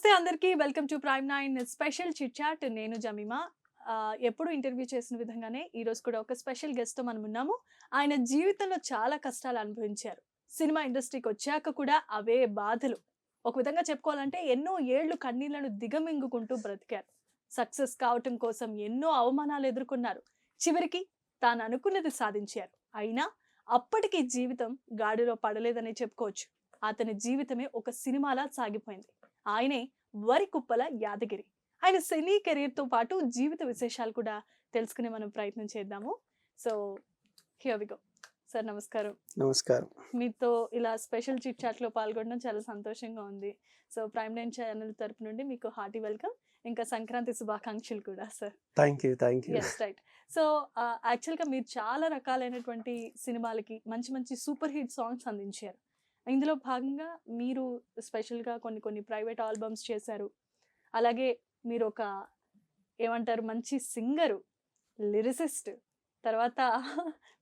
నమస్తే అందరికీ. Welcome to prime nine special chit chat. నేను జమీమా. ఎప్పుడు ఇంటర్వ్యూ చేసిన విధంగానే ఈరోజు కూడా ఒక స్పెషల్ గెస్ట్‌తో మనం ఉన్నాము. ఆయన జీవితంలో చాలా కష్టాలు అనుభవించారు. సినిమా ఇండస్ట్రీకి వచ్చాక కూడా అవే బాధలు. ఒక విధంగా చెప్పుకోవాలంటే ఎన్నో ఏళ్ళు కన్నీళ్లను దిగమింగుకుంటూ బ్రతికారు. సక్సెస్ కావటం కోసం ఎన్నో అవమానాలు ఎదుర్కొన్నారు. చివరికి తాను అనుకున్నది సాధించారు. అయినా అప్పటికి జీవితం గాడిలో పడలేదనే చెప్పుకోవచ్చు. అతని జీవితమే ఒక సినిమాలా సాగిపోయింది. ఆయనే వరికుప్పల యాదగిరి. ఆయన సినీ కెరీర్‌తో పాటు జీవిత విశేషాలు కూడా తెలుసుకునే మనం ప్రయత్నం చేద్దాము. So, here we go. Sir నమస్కారం. నమస్కారం. మీతో ఇలా స్పెషల్ చిట్ చాట్‌లో పాల్గొనడం చాలా సంతోషంగా ఉంది. సో, ప్రైమ్ నైన్ ఛానల్ తరపు నుండి మీకు హార్టీ వెల్కమ్. ఇంకా సంక్రాంతి శుభాకాంక్షలు కూడా sir. Thank you. Yes, right. So, యాక్చువల్‌గా మీరు చాలా రకాలైనటువంటి సినిమాలకి మంచి మంచి సూపర్ హిట్ సాంగ్స్ అందించారు. ఇందులో భాగంగా మీరు స్పెషల్‌గా కొన్ని ప్రైవేట్ ఆల్బమ్స్ చేశారు. అలాగే మీరొక ఏమంటారు మంచి సింగరు, లిరిసిస్ట్, తర్వాత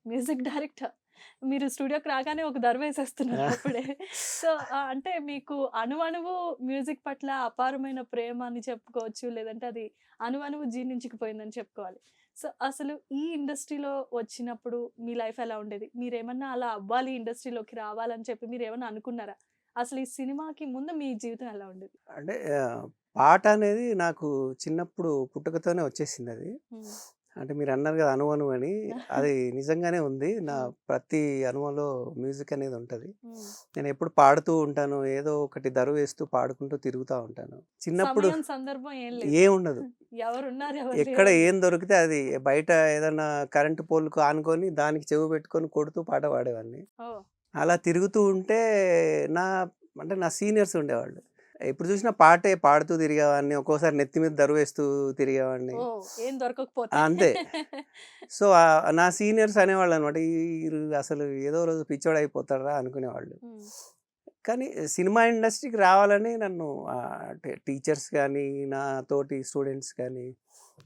మ్యూజిక్ డైరెక్టర్. మీరు స్టూడియోకి రాగానే ఒక దర్వేసేస్తున్నారు అప్పుడే. సో, అంటే మీకు అణువణువు మ్యూజిక్ పట్ల అపారమైన ప్రేమ అని చెప్పుకోవచ్చు. లేదంటే అది అణువణువు జీర్ణించుకుపోయిందని చెప్పుకోవాలి. సో, అసలు ఈ ఇండస్ట్రీలో వచ్చినప్పుడు మీ లైఫ్ ఎలా ఉండేది? మీరేమన్నా అలా అవ్వాలి, ఇండస్ట్రీలోకి రావాలని చెప్పి మీరేమన్నా అనుకున్నారా? అసలు ఈ సినిమాకి ముందు మీ జీవితం ఎలా ఉండేది? అంటే పాట అనేది నాకు చిన్నప్పుడు పుట్టుకతోనే వచ్చేసిందది. హ్మ్. అంటే మీరన్నారు గదా! అణువణు అని. అది నిజంగానే ఉంది. నా హ్మ్. ప్రతి అణువులో మ్యూజిక్ అనేది ఉంటది. హ్మ్. నేనెప్పుడు పాడుతూ ఉంటాను. ఏదో ఒకటి దరువేస్తూ పాడుకుంటూ తిరుగుతా ఉంటాను. చిన్నప్పుడు సమయం, సందర్భం ఏం లేదు. ఏముండదు. ఎవరున్నారు, ఎవరు ఎక్కడ లేరు. ఏం దొరికితే అది బయట ఏదన్నా కరెంటు పోల్‌కు ఆనుకొని దానికి చెవి పెట్టుకొని కొడుతూ పాట పాడేవాడిని. ఓహ్! అలా తిరుగుతూ ఉంటే నా నా సీనియర్స్ ఉండేవాళ్ళు. ఎప్పుడు చూసినా పాటే పాడుతూ తిరిగేవాడిని. ఒక్కోసారి నెత్తి మీద దరువేస్తూ తిరిగేవాడిని. ఓహ్! ఏం దొరకకపోతే. అంతే. సో, నా సీనియర్స్ అనేవాళ్ళనమాట. ఈరు అసలు ఏదో రోజు పిచ్చోడయిపోతాడురా అనుకునేవాళ్ళు. హ్మ్. కానీ సినిమా ఇండస్ట్రీకి రావాలని నన్ను టీచర్స్ గానీ, నా తోటి స్టూడెంట్స్ గానీ,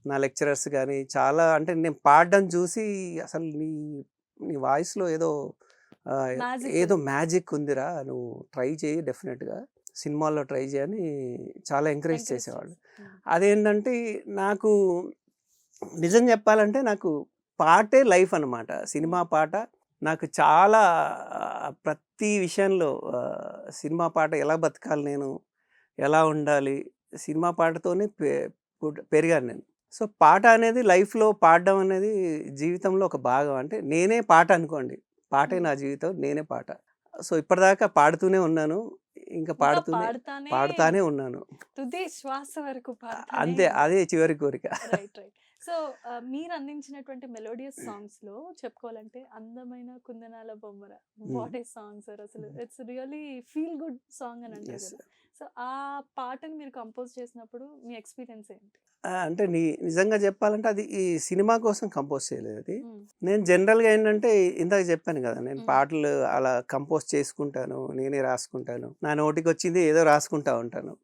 నా లెక్చరర్స్ గానీ చాలా అంటే నేను పాడడం చూసి అసలు నీ నీ వాయిస్‌లో ఏదో ఆహ్, మ్యాజిక్ ఏదో ఉంది. మ్యాజిక్ ఉందిరా! నువ్వు ట్రై చెయ్యి డెఫినెట్‌గా. సినిమాల్లో ట్రై చెయ్యి అని చాలా ఎంకరేజ్ ఎంకరేజ్ చేసేవాళ్ళు. చేసి. హ్మ్. అదేంటంటే నాకు నిజం చెప్పాలంటే నాకు పాటే లైఫ్ అనమాట. హ్మ్. సినిమా పాట నాకు చాలా ప్రతి విషయంలో సినిమా పాట ఎలా బతకాలి నేను? ఎలా ఉండాలి? సినిమా పాటతోనే పెరిగాను నేను. సో, పాట అనేది లైఫ్‌లో పాడడం అనేది జీవితంలో ఒక భాగం. అంటే నేనే పాట అనుకోండి. పాటే హ్మ్. నా జీవితం. నేనే పాట. సో, ఇప్పటిదాకా పాడుతూనే ఉన్నాను. ఇంకా ఇంకా పాడుతానే పాడుతానే ఉన్నాను. తుది శ్వాస వరకు పాడుతానే అంతే. ఉంటారు. అదే చివరి కోరిక. Right, right. సో, మీరు అందించినటువంటి మెలోడియస్ సాంగ్స్‌లో చెప్పుకోవాలంటే 'అందమైన కుందనాల బొమ్మర' హ్మ్. వాట్ ఏ సాంగ్ సార్ అసలు. It's really feel good song అని అంటారు యెస్. కదా! సో, ఆ పాటని మీరు కంపోజ్ చేసినప్పుడు మీ ఎక్స్‌పీరియన్స్ ఏంటి? అంటే నిజంగా చెప్పాలంటే అది ఈ సినిమా కోసం కంపోజ్ చేయలేదది. హ్మ్. నేను జనరల్‌గా ఏంటంటే ఇందాక చెప్పాను గదా! నేను హ్మ్. పాటలు అలా కంపోజ్ చేసుకుంటాను. నేనే రాసుకుంటాను. నా నోటికొచ్చింది ఏదో రాసుకుంటా ఉంటాను.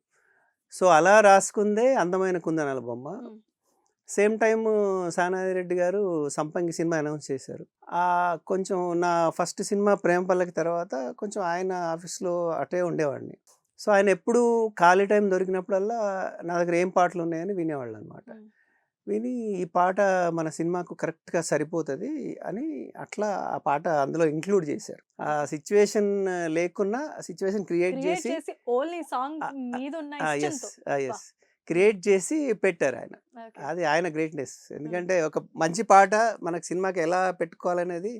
సో, అలా రాసుకుందే 'అందమైన కుందనాల బొమ్మ'. హ్మ్. సేమ్ టైము సానాది రెడ్డి గారు 'సంపంగి' సినిమా అనౌన్స్ చేశారు. కొంచెం నా ఫస్ట్ సినిమా 'ప్రేమ పల్లకి' తర్వాత కొంచెం ఆయన ఆఫీస్‌లో అటే ఉండేవాడిని. సో, ఆయన ఎప్పుడూ ఖాళీ టైం దొరికినప్పుడల్లా నా దగ్గర ఏం పాటలున్నాయని వినేవాళ్ళనమాట. హ్మ్. విని ఈ పాట మన సినిమాకు కరెక్ట్‌గా సరిపోతది అని అట్లా ఆ పాట అందులో ఇంక్లూడ్ చేశారు. ఆ ఓకే. సిట్యుయేషన్ లేకున్నా సిట్యుయేషన్ క్రియేట్ క్రియేట్ చేసి చేసి ఓన్లీ సాంగ్ ఆహ్, మీదున్న యెస్. ఇష్టంతో. అబ్బా! యెస్. హ్మ్. క్రియేట్ చేసి పెట్టారాయన. ఓకే. అది ఆయన గ్రేట్‌నెస్. హ్మ్. ఎందుకంటే ఒక మంచి పాట మనకు సినిమాకి ఎలా పెట్టుకోవాలనేది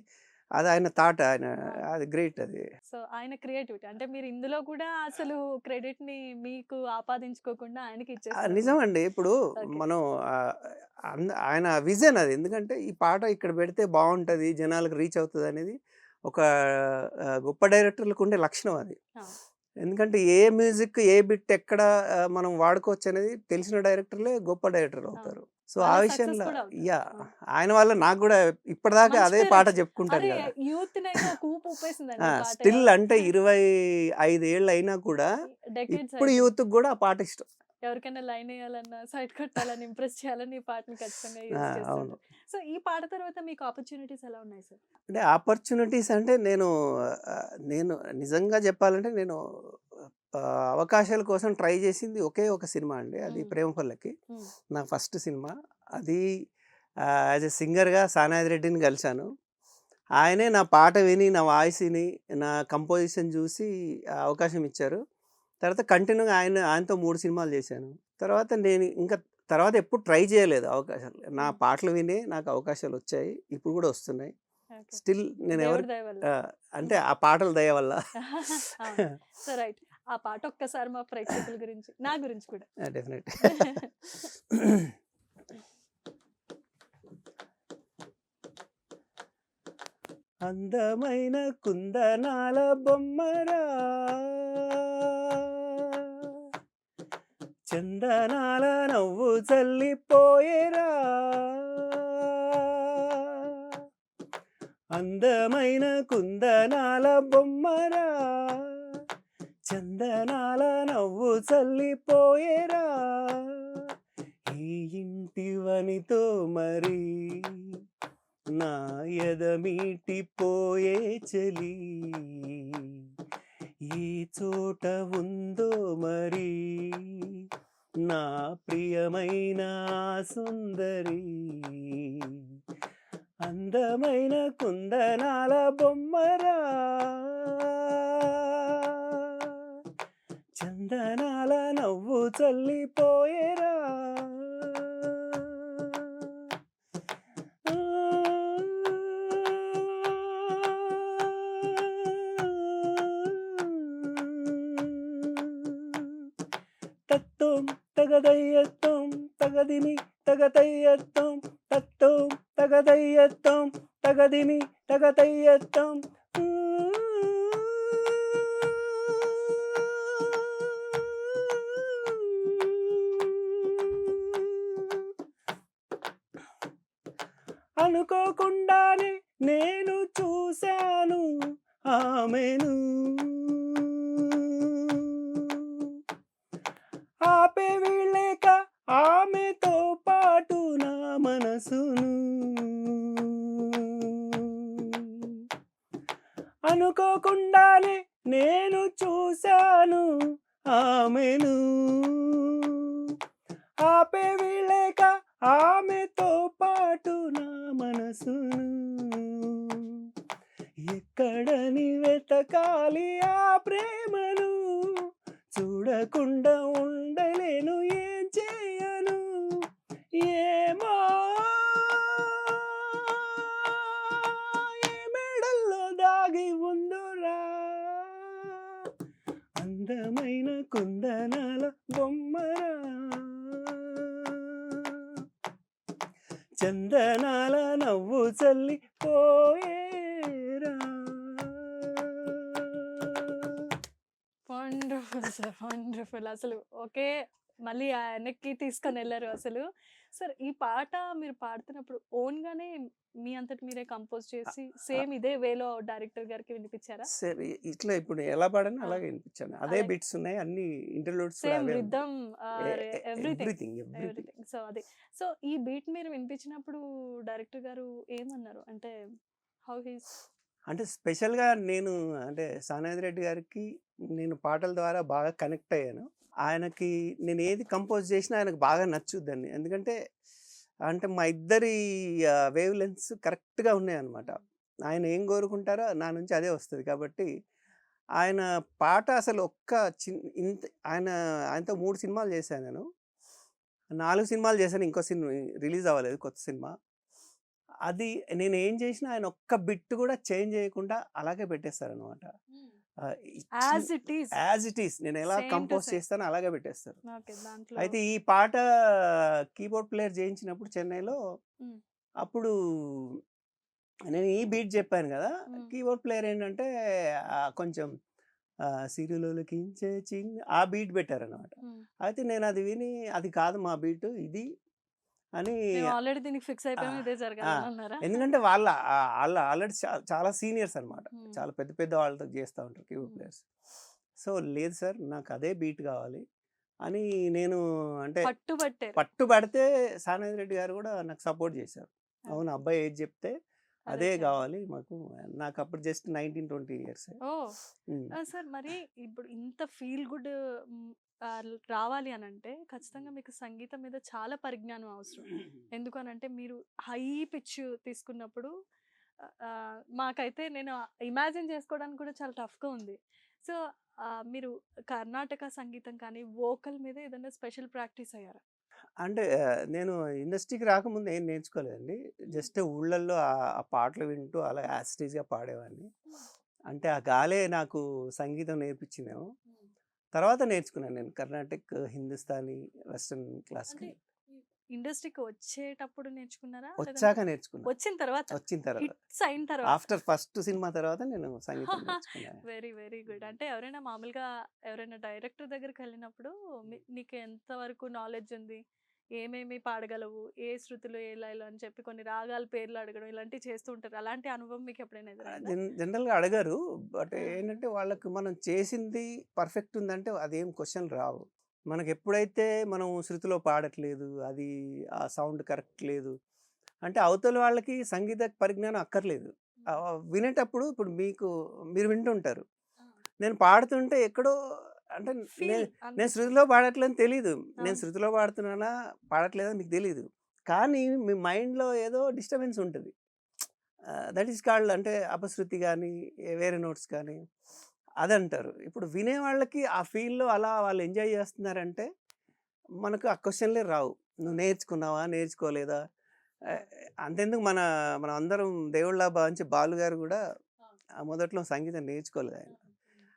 అది ఆయన థాట్. అవును. అది గ్రేట్ అది. సో, ఆయన క్రియేటివిటీ. అంటే మీరు ఇందులో కూడా అసలు క్రెడిట్‌ని మీకు ఆపాదించుకోకుండా ఆయనకి ఇచ్చేసారన్నమాట. నిజమండి. ఇప్పుడు ఓకే. మనం ఆహ్, ఆయన విజన్ అది. ఎందుకంటే ఈ పాట ఇక్కడ పెడితే బావుంటది. జనాలకు రీచ్ అవుతదనేది ఒక గొప్ప డైరెక్టర్‌లకుండే లక్షణం అది. అవును. ఎందుకంటే ఏ మ్యూజిక్, ఏ బిట్ ఎక్కడ మనం వాడుకోవచ్చనేది తెలిసిన డైరెక్టర్‌లే గొప్ప డైరెక్టర్‌లవుతారు. అవును. సో, ఆ వాళ్ళు సక్సెస్ విషయంలో కూడా అవుతారు. యాహ్! అవును. ఆయన వల్ల నాకు గూడా ఇప్పటిదాకా మంచి అదే పాట పేరొచ్చింది. చెప్పుకుంటాను అరే! గదా! యూత్‌నైతే ఒక ఊపు ఊపేసిందండి ఈ పాట. స్టిల్ అంటే 25 ఏళ్లయినా కూడా డెకేడ్స్ ఇప్పుడు అయిపోయింది. యూత్‌కి గూడా ఆ పాట ఇష్టం. ఎవరికైనా లైనేయాలన్నా, సైడ్ కొట్టాలని, ఇంప్రెస్ చేయాలని ఈ పాటని ఖచ్చితంగా ఆ! యూజ్ అవును. చేస్తుంటారు. సో, ఈ పాట తర్వాత మీకు ఆపర్చునిటీస్ ఎలా ఉన్నాయి సార్? అంటే ఆపర్చునిటీస్ అంటే నేను నిజంగా చెప్పాలంటే నేను అవకాశాల కోసం ట్రై చేసింది ఒకే ఒక సినిమా అండి. అది మ్మ్. 'ప్రేమ పల్లకి' మ్మ్. నా ఫస్ట్ సినిమా. అది యాజ్ ఎ సింగర్‌గా సానాది రెడ్డిని కలిసాను. ఆయనే నా పాట విని, నా వాయిస్ విని, నా కంపోజిషన్ చూసి అవకాశం ఇచ్చారు. తర్వాత కంటిన్యూగా ఆయనతో 3 సినిమాలు చేశాను. తర్వాత నేను ఇంకా తర్వాత ఎప్పుడు ట్రై చేయలేదు అవకాశాలు. నా మ్మ్. పాటలు వినే నాకు అవకాశాలొచ్చాయి. ఇప్పుడు కూడా వస్తున్నాయి. ఓకే. స్టిల్ నేను దేవుడి దయ వల్ల. అంటే ఆ పాటల దయ వల్ల. అవును. So right. ఆ పాట ఒక్కసారి మా ప్రేక్షకుల గురించి, నా గురించి కూడా. డెఫినెట్. అందమైన కుందనాల బొమ్మరా, చందనాల నవ్వు చల్లిపోయేరా, అందమైన కుందనాల బొమ్మరా, చందనాల నవ్వు చల్లిపోయేరా, ఈ ఇంటివనితో మరి నా ఎదమీటిపోయే చలి, ఈ చోట ఉందో మరి నా ప్రియమైన సుందరి, అందమైన కుందనాల బొమ్మరా, చందనాల నవ్వు చల్లిపోయేరా, తత్వం తగదయ్యత్వం తగదిమి తగతయ్యత్వం, తత్వం తగదయ్యత్వం తగదిమి తగతయ్యత్వం, అనుకోకుండానే నేను చూశాను ఆమెను, ఆపే వీళ్ళేక ఆమెతో పాటు నా మనసును, అనుకోకుండానే నేను చూశాను ఆమెను, ఆపే వీళ్ళేక ఆమెతో పాటు నా మనసును, ఎక్కడని వెతకాలి ఆ ప్రేమను, చూడకుండా ఉండలేను ఏం చేయను, ఏమో ఏ మేడల్లో దాగి ఉందోరా, అందమైన కుందనాల బొమ్మరా, చందనాల నవ్వు చల్లి పోయేరా. Wonderful sir, wonderful. అసలు ఓకే, మళ్ళీ ఆ వెనక్కి తీసుకొని వెళ్ళారు అసలు. సార్ ఈ పాట మీరు పాడుతున్నప్పుడు ఓన్గానే మీ అంతటి మీరే కంపోజ్ చేసి సేమ్ ఇదే వేలో డైరెక్టర్ గారికి వినిపించారా? సరే ఇట్లా ఇప్పుడు ఎలా పాడానో ఆ, అలాగే వినిపించాను. అదే అలాగే బిట్స్ ఉన్నాయి, అన్ని ఇంటర్లూడ్స్ కూడా సేమ్ అవే ఉన్నాయి. Rhythm, everything everything everything. Everything. So అది. సో ఈ బీట్ మీరు వినిపించినప్పుడు డైరెక్టర్ గారు ఏమన్నారు? అంటే హౌ హీస్. అంటే స్పెషల్గా నేను అంటే సానాది రెడ్డి గారికి నేను పాటల ద్వారా బాగా కనెక్ట్ అయ్యాను. ఆయనకి నేను ఏది కంపోజ్ చేసినా ఆయనకు బాగా నచ్చుద్దని. ఎందుకంటే అంటే మా ఇద్దరి వేవ్ లెంత్స్ కరెక్ట్గా ఉన్నాయన్నమాట. ఆయన ఏం కోరుకుంటారో నా నుంచి అదే వస్తుంది. కాబట్టి ఆయన పాట అసలు ఒక్క ఇంత ఆయనతో 3 సినిమాలు చేశాను నేను. 4 సినిమాలు చేశాను. ఇంకో సినిమా రిలీజ్ అవ్వలేదు, కొత్త సినిమా. అది నేను ఏం చేసినా ఆయన ఒక్క బిట్ కూడా చేంజ్ చేయకుండా అలాగే పెట్టేస్తారనమాట. As it is, as it is నేను ఎలా సేమ్ టు కంపోజ్ సేమ్. చేస్తానో అలాగే పెట్టేస్తారు. ఓకే, దాంట్లో అయితే ఈ పాట కీబోర్డ్ ప్లేయర్ చేయించినప్పుడు చెన్నైలో, మ్మ్. అప్పుడు నేను ఈ బీట్ చెప్పాను కదా, మ్మ్. కీబోర్డ్ ప్లేయర్ ఏంటంటే కొంచెం సిరులోకించే ఆ బీట్ పెట్టారనమాట. మ్మ్. అయితే నేను అది విని అది కాదు మా బీట్ ఇది అని. మేము ఆల్రెడీ దీనికి ఫిక్స్ ఆ, అయిపోయాము, ఇదే ఆ, జరగాలని అన్నారా? ఎందుకంటే వాళ్ళు ఆల్రెడీ చాలా సీనియర్స్ అనమాట. మ్మ్. చాలా పెద్ద పెద్ద వాళ్ళతో చేస్తూ ఉంటారు కీబోర్డ్ మ్మ్. ప్లేయర్స్. సో లేదు సార్ నాకు అదే బీట్ కావాలి అని నేను అంటే పట్టుబట్టారు. పట్టుబడితే సానాది రెడ్డి గారు కూడా నాకు సపోర్ట్ చేశారు. ఆ. అవును అబ్బాయి ఏది చెప్తే అదే చేయాలి. కావాలి మాకు. నాకు అప్పుడు జస్ట్ 19-20 ఇయర్స్. ఓ సార్ మరి ఇప్పుడు ఇంత ఫీల్ గుడ్ రావాలి అని అంటే ఖచ్చితంగా మీకు సంగీతం మీద చాలా పరిజ్ఞానం అవసరం. ఎందుకనంటే మీరు హై పిచ్ తీసుకున్నప్పుడు మాకైతే నేను ఇమాజిన్ చేసుకోవడానికి కూడా చాలా టఫ్గా ఉంది. సో మీరు కర్ణాటక సంగీతం కానీ వోకల్ మీద ఏదైనా స్పెషల్ ప్రాక్టీస్ అయ్యారా? అంటే నేను ఇండస్ట్రీకి రాకముందు ఏం నేర్చుకోలేదండి. జస్ట్ ఊళ్ళల్లో ఆ పాటలు వింటూ అలా యాస్టీజ్‌గా పాడేవాడిని. అంటే ఆ గాలే నాకు సంగీతం నేర్పించిందేమో. తర్వాత నేర్చుకున్నాను నేను కర్ణాటిక్, హిందుస్థానీ, వెస్టర్న్ క్లాసికల్. ఇండస్ట్రీకి వచ్చేటప్పుడు నేర్చుకున్నారా? వచ్చాక నేర్చుకున్నా. వచ్చిన తర్వాత వచ్చిన తర్వాత. హిట్స్ అయిన తర్వాత. ఆఫ్టర్ ఫస్ట్ సినిమా తర్వాత నేను సంగీతం నేర్చుకున్నాను. Very very good. అంటే ఎవరైనా మామూలుగా ఎవరైనా డైరెక్టర్ దగ్గరికి వెళ్ళినప్పుడు నీకు ఎంత వరకు నాలెడ్జ్ ఉంది, ఏమేమి పాడగలవు, ఏ శృతులు ఏ లయలు అని చెప్పి కొన్ని రాగాల పేర్లు అడగడం ఇలాంటివి చేస్తూ ఉంటారు. అలాంటి అనుభవం మీకు ఎప్పుడైనా ఎదురైందా? జనరల్‌గా అడగరు. బట్ ఏంటంటే వాళ్ళకి మనం చేసింది పర్ఫెక్ట్ ఉందంటే అదేం క్వెషన్‌లు రావు. మనకెప్పుడైతే మనం శృతిలో పాడట్లేదు, అది ఆ సౌండ్ కరెక్ట్ లేదు అంటే అవతల వాళ్ళకి సంగీత పరిజ్ఞానం అక్కర్లేదు. వినేటప్పుడు ఇప్పుడు మీరు వింటుంటారు. నేను పాడుతుంటే ఎక్కడో అంటే నేను శృతిలో పాడట్లేదని తెలీదు. నేను శృతిలో పాడుతున్నానా, పాడట్లేదా మీకు తెలీదు. కానీ మీ మైండ్‌లో ఏదో డిస్టర్బెన్స్ ఉంటది. దట్ ఈస్ కాల్డ్ అంటే అపశృతి గానీ, వేరే నోట్స్ కానీ అదంటారు. ఇప్పుడు వినేవాళ్ళకి ఆ ఫీల్‌లో అలా వాళ్ళు ఎంజాయ్ చేస్తున్నారంటే, మనకు ఆ క్వెషన్‌లే రావు. నువ్వు నేర్చుకున్నావా? నేర్చుకోలేదా? ఆహ్, అంతెందుకు మనం అందరం దేవుడిలా భావించే బాలు గారు గూడా మొదట్లో సంగీతం నేర్చుకోలేదాయన.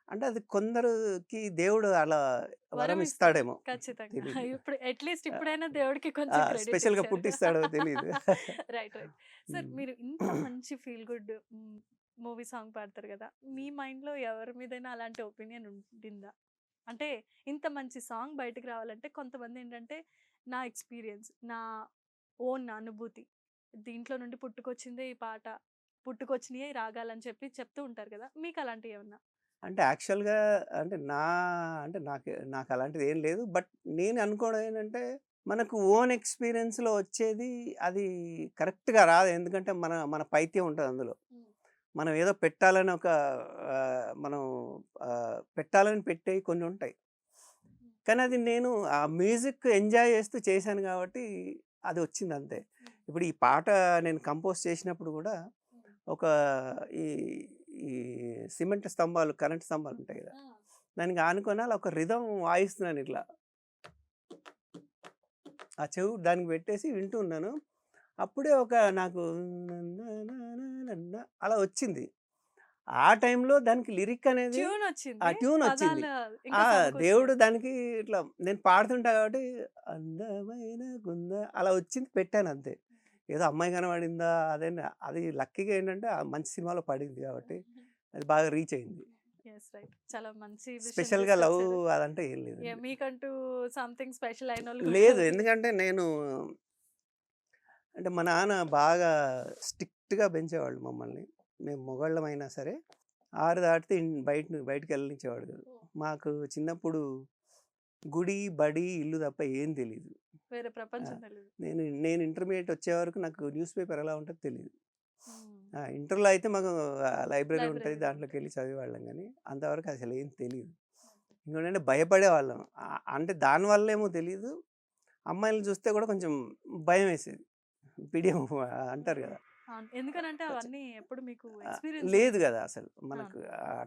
అంటే అది కొందరికి దేవుడు అలా వరం ఇస్తాడేమో. ఖచ్చితంగా. తెలీదు. ఇప్పుడు అట్‌లీస్ట్ ఇప్పుడైనా దేవుడికి కొంచెం క్రెడిట్ స్పెషల్‌గా ఇచ్చారు. పుట్టిస్తాడో తెలీదు. రైట్. సార్ మీరు ఇంత మంచి ఫీల్ గుడ్ మూవీ సాంగ్ పాడతారు కదా! మీ మైండ్‌లో ఎవరి మీదైనా అలాంటి ఒపీనియన్ ఉండిందా? అంటే ఇంత మంచి సాంగ్ బయటకి రావాలంటే కొంతమంది ఏంటంటే నా ఎక్స్‌పీరియన్స్, నా ఓన్ అనుభూతి. దీంట్లో నుండి పుట్టుకొచ్చిందే ఈ పాట. పుట్టుకొచ్చినయే ఈ రాగాలని చెప్పి చెప్తూ ఉంటారు కదా! మీకు అలాంటివి ఏమన్నా? అంటే యాక్చువల్‌గా అంటే అంటే నాకు అలాంటిది ఏం లేదు. బట్ నేను అనుకోవడం ఏంటంటే, మనకు ఓన్ ఎక్స్‌పీరియన్స్‌లో వచ్చేది అది కరెక్ట్‌గా రాదు. ఎందుకంటే మన పైత్యం ఉంటది అందులో. మనం ఏదో పెట్టాలని మనం పెట్టాలని పెట్టేవి కొన్ని ఉంటాయి. కానీ అది నేను ఆ మ్యూజిక్ ఎంజాయ్ చేస్తూ చేశాను కాబట్టి అది వచ్చింది అంతే. ఇప్పుడు ఈ పాట నేను కంపోజ్ చేసినప్పుడు కూడా ఒక ఈ ఈ సిమెంట్ స్తంభాలు, కరెంట్ స్తంభాలు ఉంటాయి కదా! దానికి ఆనుకొని అలా ఒక రిథమ్ వాయిస్తున్నాను ఇట్లా. ఆ చెవు దానికి పెట్టేసి వింటూ ఉన్నాను. అప్పుడే నాకు అలా వచ్చింది. ఆ టైంలో దానికి లిరిక్ అనేది ట్యూన్ వచ్చింది. ట్యూన్ వచ్చింది. పదాలు ఇంకా దేవుడు సమకూర్చారు. దానికి ఇట్లా నేను పాడుతుంటా కాబట్టి అందమైన అలా వచ్చింది పెట్టాను అంతే. ఏదో అమ్మాయి కనపడిందా అది లక్కీగా ఏంటంటే ఆ మంచి సినిమాలో పడింది కాబట్టి అది బాగా రీచ్ అయింది. యెస్. రైట్. చాలా మంచి విషయం స్పెషల్‌గా లవ్ తీసుకొచ్చారు. అదంటే ఏం లేదండి. మీకంటూ సంథింగ్ స్పెషల్ అయినోళ్ళు కూడా లేదు. ఎందుకంటే అంటే మా నాన్న బాగా స్ట్రిక్ట్‌గా పెంచేవాళ్ళు మమ్మల్ని. మేము మొగాళ్ళమైనా సరే 6 దాటితే బయటికెళ్ళనిచ్చేవాడు కాదు. మాకు చిన్నప్పుడు గుడి, బడి, ఇల్లు తప్ప ఏం తెలీదు. వేరే ఆ! ప్రపంచం తెలీదు. నేను ఇంటర్మీడియేట్ వచ్చే వరకు నాకు న్యూస్ పేపర్ ఎలా ఉంటదో తెలీదు. హ్మ్. ఇంటర్‌లో అయితే మాకు లైబ్రరీ ఉంటది. లైబ్రరీ దాంట్లోకెళ్ళి చదివేవాళ్ళం గానీ, అంతవరకు అసలేం తెలీదు. ఇంకోటంటే భయపడేవాళ్ళం. అంటే దానివల్లేమో తెలీదు. అమ్మాయిలని చూస్తే కూడా కొంచెం భయమేసేది. బిడియం అంటారు కదా! అవును. ఎందుకనంటే కొంచెం అవన్నీ ఎప్పుడు మీకు ఎక్స్‌పీరియన్స్ లేదు ఉండదు. గదా! అసలు. అవును. మనకు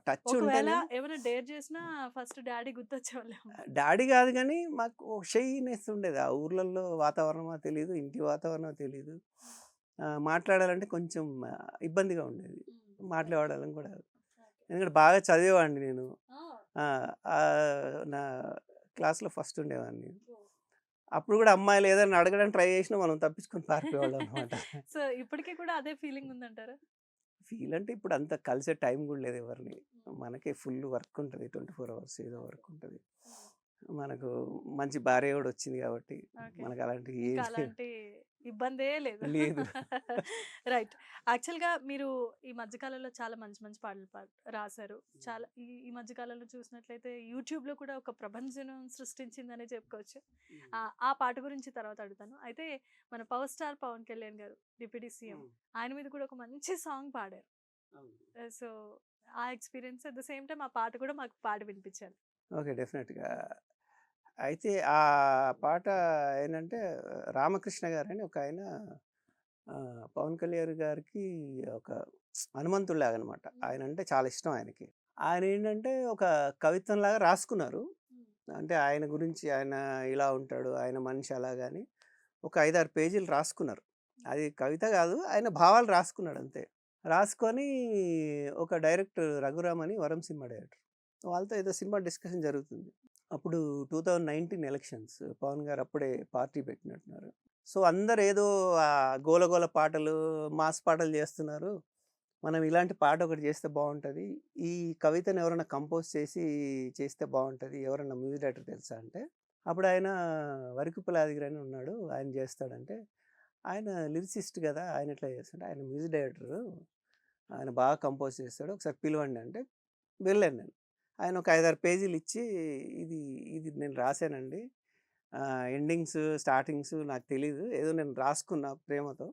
టచ్ ఒకవేళ ఉంటేనే ఏమైనా డేర్ చేసినా ఫస్ట్ డ్యాడీ గుర్తొచ్చేవాళ్ళేమో. డాడీ గాదు గానీ, మాకు షైనెస్ ఉండేది. ఆ ఊర్లల్లో వాతావరణమో తెలీదు, ఇంటి వాతావరణమో తెలీదు. మాట్లాడాలంటే కొంచెం ఇబ్బందిగా ఉండేది. మాట్లాడాలని కూడా. ఎందుకంటే బాగా చదివేవాడిని నేను. ఆ! నా క్లాస్‌లో ఫస్ట్ ఉండేవాడిని. అప్పుడు గూడా అమ్మాయిలు ఏదైనా అడగడానికి ట్రై చేసినా మనం తప్పించుకొని పారిపోయేవాళ్ళం అనమాట. సో ఇప్పటికి కూడా అదే ఫీలింగ్ ఉందంటారా? ఫీల్ అంటే ఇప్పుడు అంత కలిసే టైం గూడా లేదు ఎవరిని. మనకే ఫుల్ వర్క్ ఉంటది. 24 అవర్స్ ఏదో వర్క్ ఉంటది. మనకు మంచి భార్య గూడా వచ్చింది కాబట్టి ఓకే. మనకు అలాంటివి ఇంకా ఏం లేవు. అలాంటి ఇబ్బందే లేదు. లేదు. రైట్. యాక్చువల్‌గా మీరు ఈ మధ్య కాలంలో చాలా మంచి మంచి పాటలు రాసారు. చాలా ఈ ఈ మధ్య కాలంలో చూసినట్లయితే యూట్యూబ్‌లో కూడా ఒక ప్రభంజనం సృష్టించిందనే చెప్పుకోవచ్చు. ఆ పాట గురించి తర్వాత అడుగుతాను. అయితే మన పవర్ స్టార్ పవన్ కళ్యాణ్ గారు డిప్యూటీ సీఎం ఆయన మీద కూడా ఒక మంచి సాంగ్ పాడారు. సో, ఆ experience at the same time ఆ పాట కూడా మాకు పాడి వినిపించారు. ఓకే. డెఫినెట్‌గా. అయితే ఆ పాట ఏంటంటే రామకృష్ణ గారని ఒకాయన పవన్ కళ్యాణ్ గారికి ఒక హనుమంతుడిలాగనమాట. ఆయనంటే చాలా ఇష్టం ఆయనకి. ఆయనేంటంటే ఒక కవిత్వంలాగా రాసుకున్నారు. అంటే ఆయన గురించి ఆయన ఇలా ఉంటాడు, ఆయన మనిషి అలాగా అని ఒక 5, 6 పేజీలు రాసుకున్నారు. అది కవిత గాదు. ఆయన భావాలు రాసుకున్నాడంతే. రాసుకొని ఒక డైరెక్టర్ రఘురామ్ అని 'వరం' సినిమా డైరెక్టర్. వాళ్ళతో ఏదో సినిమా డిస్కషన్ జరుగుతుంది. అప్పుడు 2019 ఎలక్షన్స్. పవన్ గారు అప్పుడే పార్టీ పెట్టినట్టున్నారు. సో, అందరూ ఏదో గోలగోల పాటలు, మాస్ పాటలు జేస్తున్నారు. మనం ఇలాంటి పాట ఒకటి చేస్తే బావుంటది. ఈ కవితను ఎవరైనా కంపోజ్ చేసి చేస్తే బావుంటది. ఎవరన్నా మ్యూజిక్ డైరెక్టర్ తెలుసా అంటే, అప్పుడు ఆయన వరకుప్పల యాదగిరి అని ఉన్నాడు. ఆయన చేస్తాడంటే, ఆయన లిరిసిస్ట్ గదా! ఆయన ఎట్లా చేస్తాడు? ఆయన మ్యూజిక్ డైరెక్టరు. ఆయన బాగా కంపోజ్ చేస్తాడు. ఒకసారి పిలవండి అంటే, వెళ్ళాను నేను. ఆయన ఒక 5, 6 పేజీలు ఇచ్చి, ఇది ఇది నేను రాసానండి. ఎండింగ్స్, స్టార్టింగ్స్ నాకు తెలీదు. ఏదో నేను రాసుకున్నా ప్రేమతో.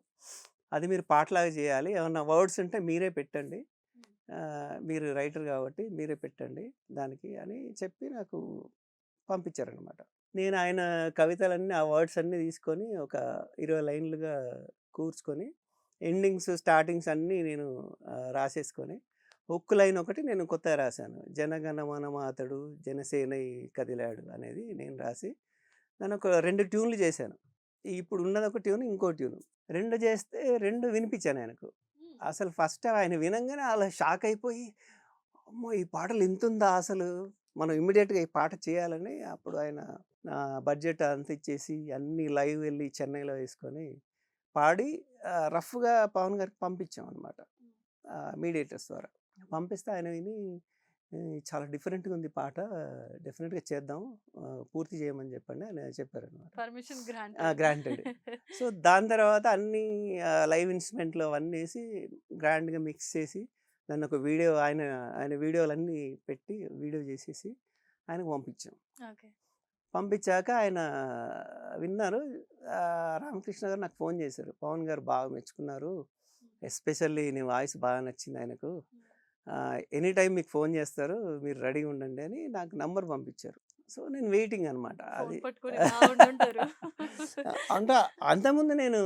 అది మీరు పాటలాగా చేయాలి. ఏమన్నా వర్డ్స్ ఉంటే మీరే పెట్టండి. మీరు రైటర్ కాబట్టి మీరే పెట్టండి దానికి అని చెప్పి నాకు పంపించారనమాట. నేను ఆయన కవితలన్నీ ఆ వర్డ్స్ అన్నీ తీసుకొని ఒక 20 లైన్లుగా కూర్చుకొని ఎండింగ్స్, స్టార్టింగ్స్ అన్నీ నేను రాసేసుకొని ఒక్క లైన్ ఒకటి నేను కొత్తగా రాశాను. 'జనగణమన మాతడు జనసేనై కదిలాడు' అనేది నేను రాసి దాన్ని ఒక 2 ట్యూన్‌లు చేశాను. ఇప్పుడు ఉన్నది ఒక ట్యూన్, ఇంకో ట్యూన్. 2 చేస్తే 2 వినిపించాను ఆయనకు. అసలు ఫస్ట్ ఆయన వినంగానే అలా షాక్ అయిపోయి, అమ్మో! ఈ పాటలు ఇంతుందా అసలు? మనం ఇమ్మీడియేట్‌గా ఈ పాట చేయాలని అప్పుడు ఆయన బడ్జెట్ అంతా ఇచ్చేసి అన్నీ లైవ్ వెళ్ళి చెన్నైలో వేసుకొని పాడి రఫ్‌గా పవన్ గారికి పంపించామనమాట. మీడియేటర్స్ ద్వారా. పంపిస్తే ఆయన విని చాలా డిఫరెంట్‌గా ఉంది పాట. డెఫినిట్‌గా చేద్దాం. పూర్తి చేయమని చెప్పండి అని చెప్పారనమాట. Permission granted. గ్రాంటెడ్. సో, దాని తర్వాత అన్నీ లైవ్ ఇన్‌స్ట్రుమెంట్లు అవన్నీ ఏసి గ్రాండ్‌గా మిక్స్ చేసి దాన్ని ఒక వీడియో ఆయన ఆయన వీడియోలన్నీ పెట్టి వీడియో చేసేసి ఆయనకు పంపించాం. ఓకే. పంపించాక ఆయన విన్నారు. రామకృష్ణ గారు నాకు ఫోన్ చేశారు. పవన్ గారు బాగా మెచ్చుకున్నారు. ఎస్పెషల్లీ నీ వాయిస్ బాగా నచ్చింది ఆయనకు. ఎనీ టైమ్ మీకు ఫోన్ చేస్తారు. మీరు రెడీగా ఉండండి అని నాకు నంబర్ పంపించారు. సో, నేను వెయిటింగ్ అనమాట. ఫోన్ అది పట్టుకొని బాగుండుంటారు. అంటే అంతకుముందు నేను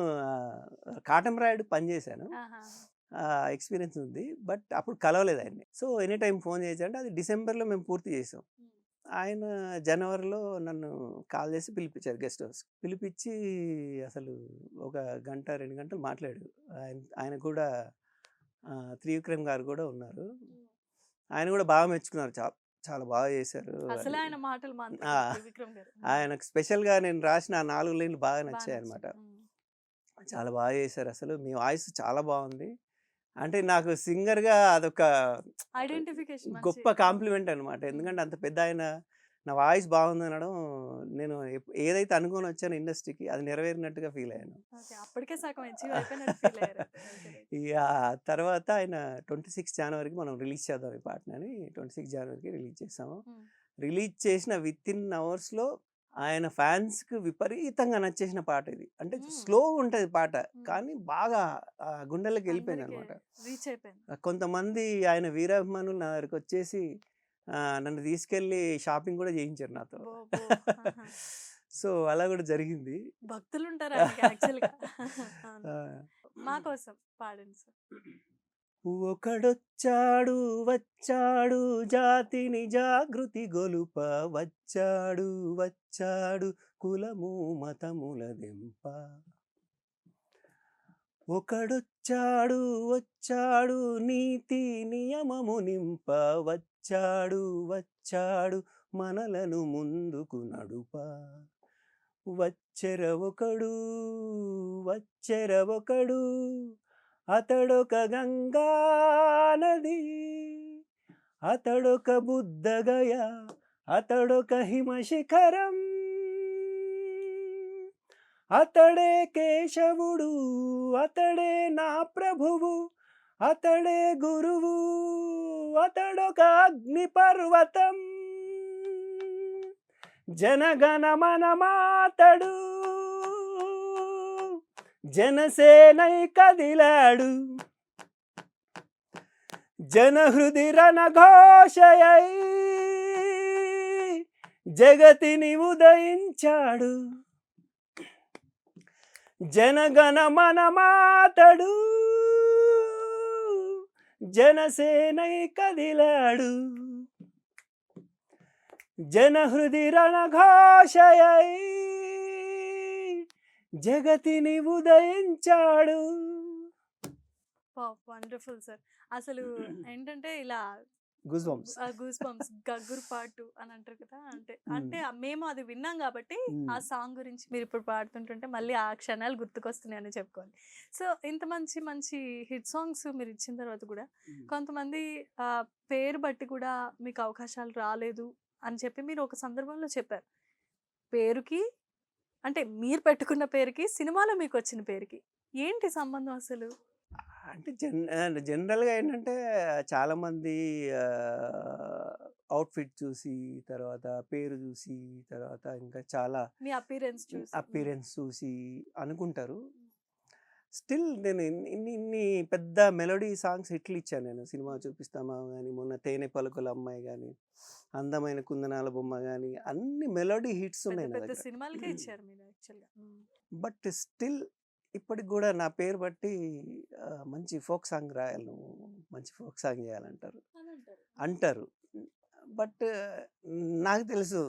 కాటమరాయుడు పనిచేశాను. ఆహా! ఎక్స్‌పీరియన్స్ ఉంది. బట్ అప్పుడు కలవలేదు ఆయన్ని. సో, ఎనీ టైమ్ ఫోన్ చేయొచ్చంటే అది డిసెంబర్‌లో మేము పూర్తి చేసాం. ఆయన జనవరిలో నన్ను కాల్ చేసి పిలిపించారు గెస్ట్ హౌస్‌కి. పిలిపించి అసలు ఒక గంట, 2 గంటలు మాట్లాడారు. ఆయన కూడా త్రివిక్రమ్ గారు కూడా ఉన్నారు. ఆయన కూడా బాగా మెచ్చుకున్నారు. చాలా బాగా చేశారు అసలే అని. ఆయన మాటలు ఆ! మంత్రం త్రివిక్రమ్ గారు. ఆయనకు స్పెషల్‌గా నేను రాసిన ఆ 4 లైన్‌లు బాగా బా నచ్చాయన్నమాట. నచ్చింది. చాలా బాగా చేశారసలు. మీ వాయిస్ చాలా బావుంది. అంటే నాకు సింగర్‌గా అదొక ఐడెంటిఫికేషన్ మంచి. గొప్ప కాంప్లిమెంట్ అనమాట. ఎందుకంటే అంత పెద్దాయన నా వాయిస్ బాగుందనడం నేను ఏదైతే అనుకోనొచ్చానో ఇండస్ట్రీకి అది నెరవేరినట్టుగా ఫీల్ అయ్యాను. ఓకే. అప్పటికే సగం అచీవ్ అయిపోయినట్టు ఫీల్ అయ్యారు. ఓకే. ఇగ తర్వాత ఆయన 26 జనవరికి మనం రిలీజ్ చేద్దాం ఈ పాటనని 26 జనవరికి రిలీజ్ చేసాము. రిలీజ్ చేసిన వితిన్ అవర్స్‌లో ఆయన ఫ్యాన్స్‌కి విపరీతంగా నచ్చేసిన పాట ఇది. అంటే స్లో ఉంటది పాట. కానీ బాగా గుండెల్లోకి అందరికి వెళ్ళిపోయిందనమాట. రీచ్ అయిపోయింది. కొంతమంది ఆయన వీరాభిమానులు నా దగ్గరకొచ్చేసి నన్ను తీసుకెళ్ళి షాపింగ్ కూడా చేయించారు నాతో. అబ్బో! ఆహా! సో, అలా కూడా జరిగింది. భక్తులుంటారు ఆయనకి యాక్చువల్‌గా. అవును. ఆ! మా కోసం పాడండి సార్. ఒకడొచ్చాడు వచ్చాడు జాతిని జాగృతి గొలుప వచ్చాడు వచ్చాడు కులము మతముల దెంప. ఒకడొచ్చాడు వచ్చాడు నీతి నియమము నింప వచ్చాడు వచ్చాడు మనలను ముందుకు నడుప. వచ్చెర ఒకడు అతడొక గంగా నది, అతడొక బుద్ధగయ, అతడొక హిమశిఖరం, అతడే కేశవుడు, అతడే నా ప్రభువు, అతడే గురువు, అతడొక అగ్ని పర్వతం, జనగణమన మాతడు, జనసేనై కదిలాడు, జనహృది రణఘోషయై జగతిని ఉదయించాడు, జనగణమన మాతడు, జనసేనై కదిలాడు, జనహృది రణఘోషయై జగతిని ఉదయించాడు. Wonderful sir. అసలు ఏంటంటే ఇలా గూస్ బంప్స్. గూస్ బంప్స్ గగ్గురు పాటు అని అంటారు కదా, అంటే మేము అది విన్నాం కాబట్టి ఆ సాంగ్ గురించి మీరు ఇప్పుడు పాడుతుంటుంటే మళ్ళీ ఆ క్షణాలు గుర్తుకొస్తున్నాయని చెప్పుకోవాలి. సో ఇంత మంచి మంచి హిట్ సాంగ్స్ మీరు ఇచ్చిన తర్వాత కూడా కొంతమంది పేరు బట్టి కూడా మీకు అవకాశాలు రాలేదు అని చెప్పి మీరు ఒక సందర్భంలో చెప్పారు. పేరుకి అంటే మీరు పెట్టుకున్న పేరుకి సినిమాలో మీకు వచ్చిన పేరుకి ఏంటి సంబంధం అసలు? అంటే జనరల్గా ఏంటంటే చాలామంది అవుట్ఫిట్ చూసి, తర్వాత పేరు చూసి, తర్వాత ఇంకా చాలా మీ అపీరెన్స్ చూసి అనుకుంటారు. స్టిల్ నేను ఇన్ని పెద్ద మెలోడీ సాంగ్స్ హిట్లు ఇచ్చాను నేను. సినిమా చూపిస్తామా కానీ, మొన్న తేనె పలుకుల అమ్మాయి కానీ, అందమైన కుందనాల బొమ్మ కానీ, అన్ని మెలోడీ హిట్స్ ఉన్నాయి నా పెద్ద దగ్గర. సినిమాలకే ఇచ్చారు మీరు యాక్చువల్గా. బట్ స్టిల్ ఇప్పటికి కూడా నా పేరు బట్టి మంచి ఫోక్ సాంగ్ రాయాలి, నువ్వు మంచి ఫోక్ సాంగ్ చేయాలంటారు, అంటారు. బట్ నాకు తెలుసు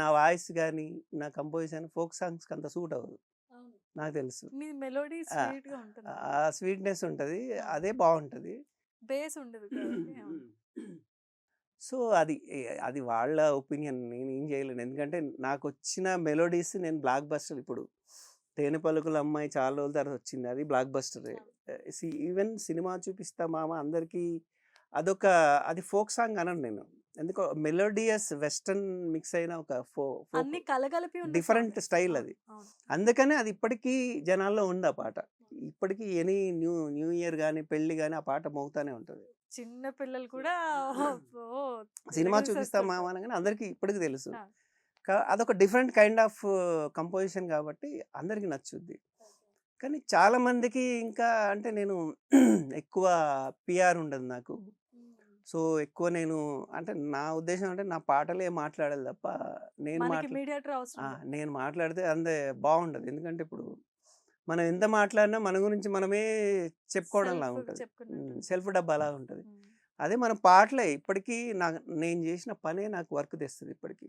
నా వాయిస్ కానీ, నా కంపోజిషన్ ఫోక్ సాంగ్స్కి అంత సూట్ అవ్వదు. నాకు తెలుసు మీ మెలోడీ స్వీట్ గా ఉంటుంది, ఆ స్వీట్నెస్ ఉంటుంది, అదే బాగుంటుంది. బేస్ ఉండదు కాబట్టి. సో అది వాళ్ళ ఒపీనియన్, నేను ఏం చేయలేను. ఎందుకంటే నాకు వచ్చిన మెలోడీస్ నేను బ్లాక్ బస్టర్. ఇప్పుడు తేనె పలుకుల అమ్మాయి చాలా రోజుల తర్వాత వచ్చింది, అది బ్లాక్ బస్టరే. ఈవెన్ సినిమా చూపిస్తా మామ అందరికీ అది ఫోక్ సాంగ్ అనను నేను. ఎందుకో మెలోడియస్ వెస్టర్న్ మిక్స్ అయిన ఒక అన్ని కలగలిపి ఉన్న డిఫరెంట్ song. స్టైల్ అది. అవును. అందుకనే అది ఇప్పటికీ జనాల్లో ఉంది ఆ పాట. ఇప్పటికీ ఎనీ న్యూ ఇయర్ కానీ, పెళ్లి కానీ ఆ పాట మోగుతానే ఉంటుంది. చిన్న పిల్లలు కూడా సినిమా ఎగరేసి చూపిస్తా మామ వస్తుంటారు. అనగానే అందరికీ ఇప్పటికి తెలుసు. ఆ. అదొక డిఫరెంట్ కైండ్ ఆఫ్ కంపోజిషన్ కాబట్టి అందరికీ నచ్చుద్ది. కానీ చాలా మందికి ఇంకా అంటే నేను ఎక్కువ పిఆర్ ఉండదు నాకు. సో ఎక్కువ నేను అంటే నా ఉద్దేశం అంటే నా పాటలే మాట్లాడాలి తప్ప మనకి మీడియేటర్ అవసరం లేదు. నేను మాట్లాడితే అందే బాగుండదు. ఎందుకంటే ఇప్పుడు మనం ఎంత మాట్లాడినా మన గురించి మనమే చెప్పుకోవడంలా Self ఉంటుంది, చెప్పుకున్నట్టు. సెల్ఫ్ డబ్బా అలా ఉంటుంది. ఉమ్. అదే మన పాటలే ఇప్పటికీ నేను చేసిన పనే నాకు వర్క్ తెస్తుంది. ఇప్పటికీ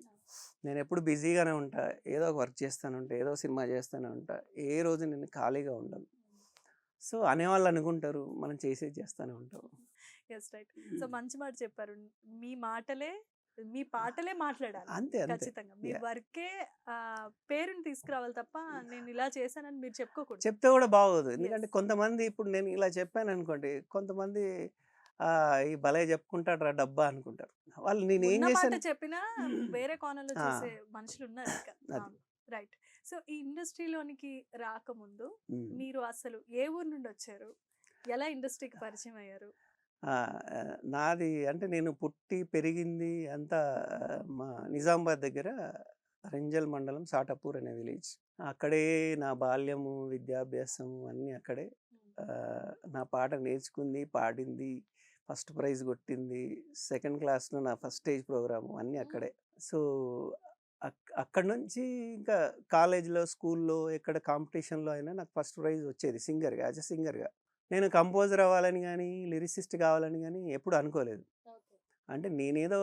నేను ఎప్పుడు బిజీగానే ఉంటా, ఏదో ఒక వర్క్ చేస్తూనే ఉంటా, ఏదో సినిమా చేస్తూనే ఉంటా, ఏ రోజు నేను ఖాళీగా ఉండను. సో అనేవాళ్ళు అనుకుంటారు మనం చేసేది చేస్తూనే ఉంటాం. Yes right. సో మంచి మాట చెప్పారు. మీ పాటలే మాట్లాడాలి అంతే అంతే. ఖచ్చితంగా. మీ Yeah. వర్కే పేరుని తీసుకురావాలి తప్ప నేను ఇలా చేశానని మీరు చెప్పుకోకూడదు. చెప్తే కూడా బాగోదు. ఎందుకంటే Yes. కొంతమంది ఇప్పుడు నేను ఇలా చెప్పాను అనుకోండి, కొంతమంది ఈ భలే చెప్పుకుంటాడు రా డబ్బా అనుకుంటారు. వాళ్ళు నేను ఏం ఉన్న మాట చేశాను. చెప్పినా వేరే కోణంలో ఆ, చూసే మనుషులు ఉన్నారు ఇంకా. అది. రైట్. సో ఈ ఇండస్ట్రీలోనికి రాకముందు ఉమ్. మీరు అసలు ఏ ఊరు నుండి వచ్చారు, ఎలా ఇండస్ట్రీకి పరిచయం అయ్యారు? నాది అంటే నేను పుట్టి పెరిగింది అంతా మా నిజామాబాద్ దగ్గర రెంజల్ మండలం సాటాపూర్ అనే విలేజ్. అక్కడే నా బాల్యము, విద్యాభ్యాసము అన్నీ అక్కడే. ఆ, నా పాట నేర్చుకుంది, పాడింది, ఫస్ట్ ప్రైజ్ కొట్టింది, సెకండ్ క్లాస్లో నా ఫస్ట్ స్టేజ్ ప్రోగ్రాము అన్నీ అక్కడే. సో అక్కడ నుంచి ఇంకా కాలేజ్లో, స్కూల్లో, ఎక్కడ కాంపిటీషన్లో అయినా నాకు ఫస్ట్ ప్రైజ్ వచ్చేది సింగర్గా, యాజ్ ఎ సింగర్గా. నేను కంపోజర్ అవ్వాలని కానీ, లిరిసిస్ట్ కావాలని కానీ ఎప్పుడు అనుకోలేదు. అంటే నేనేదో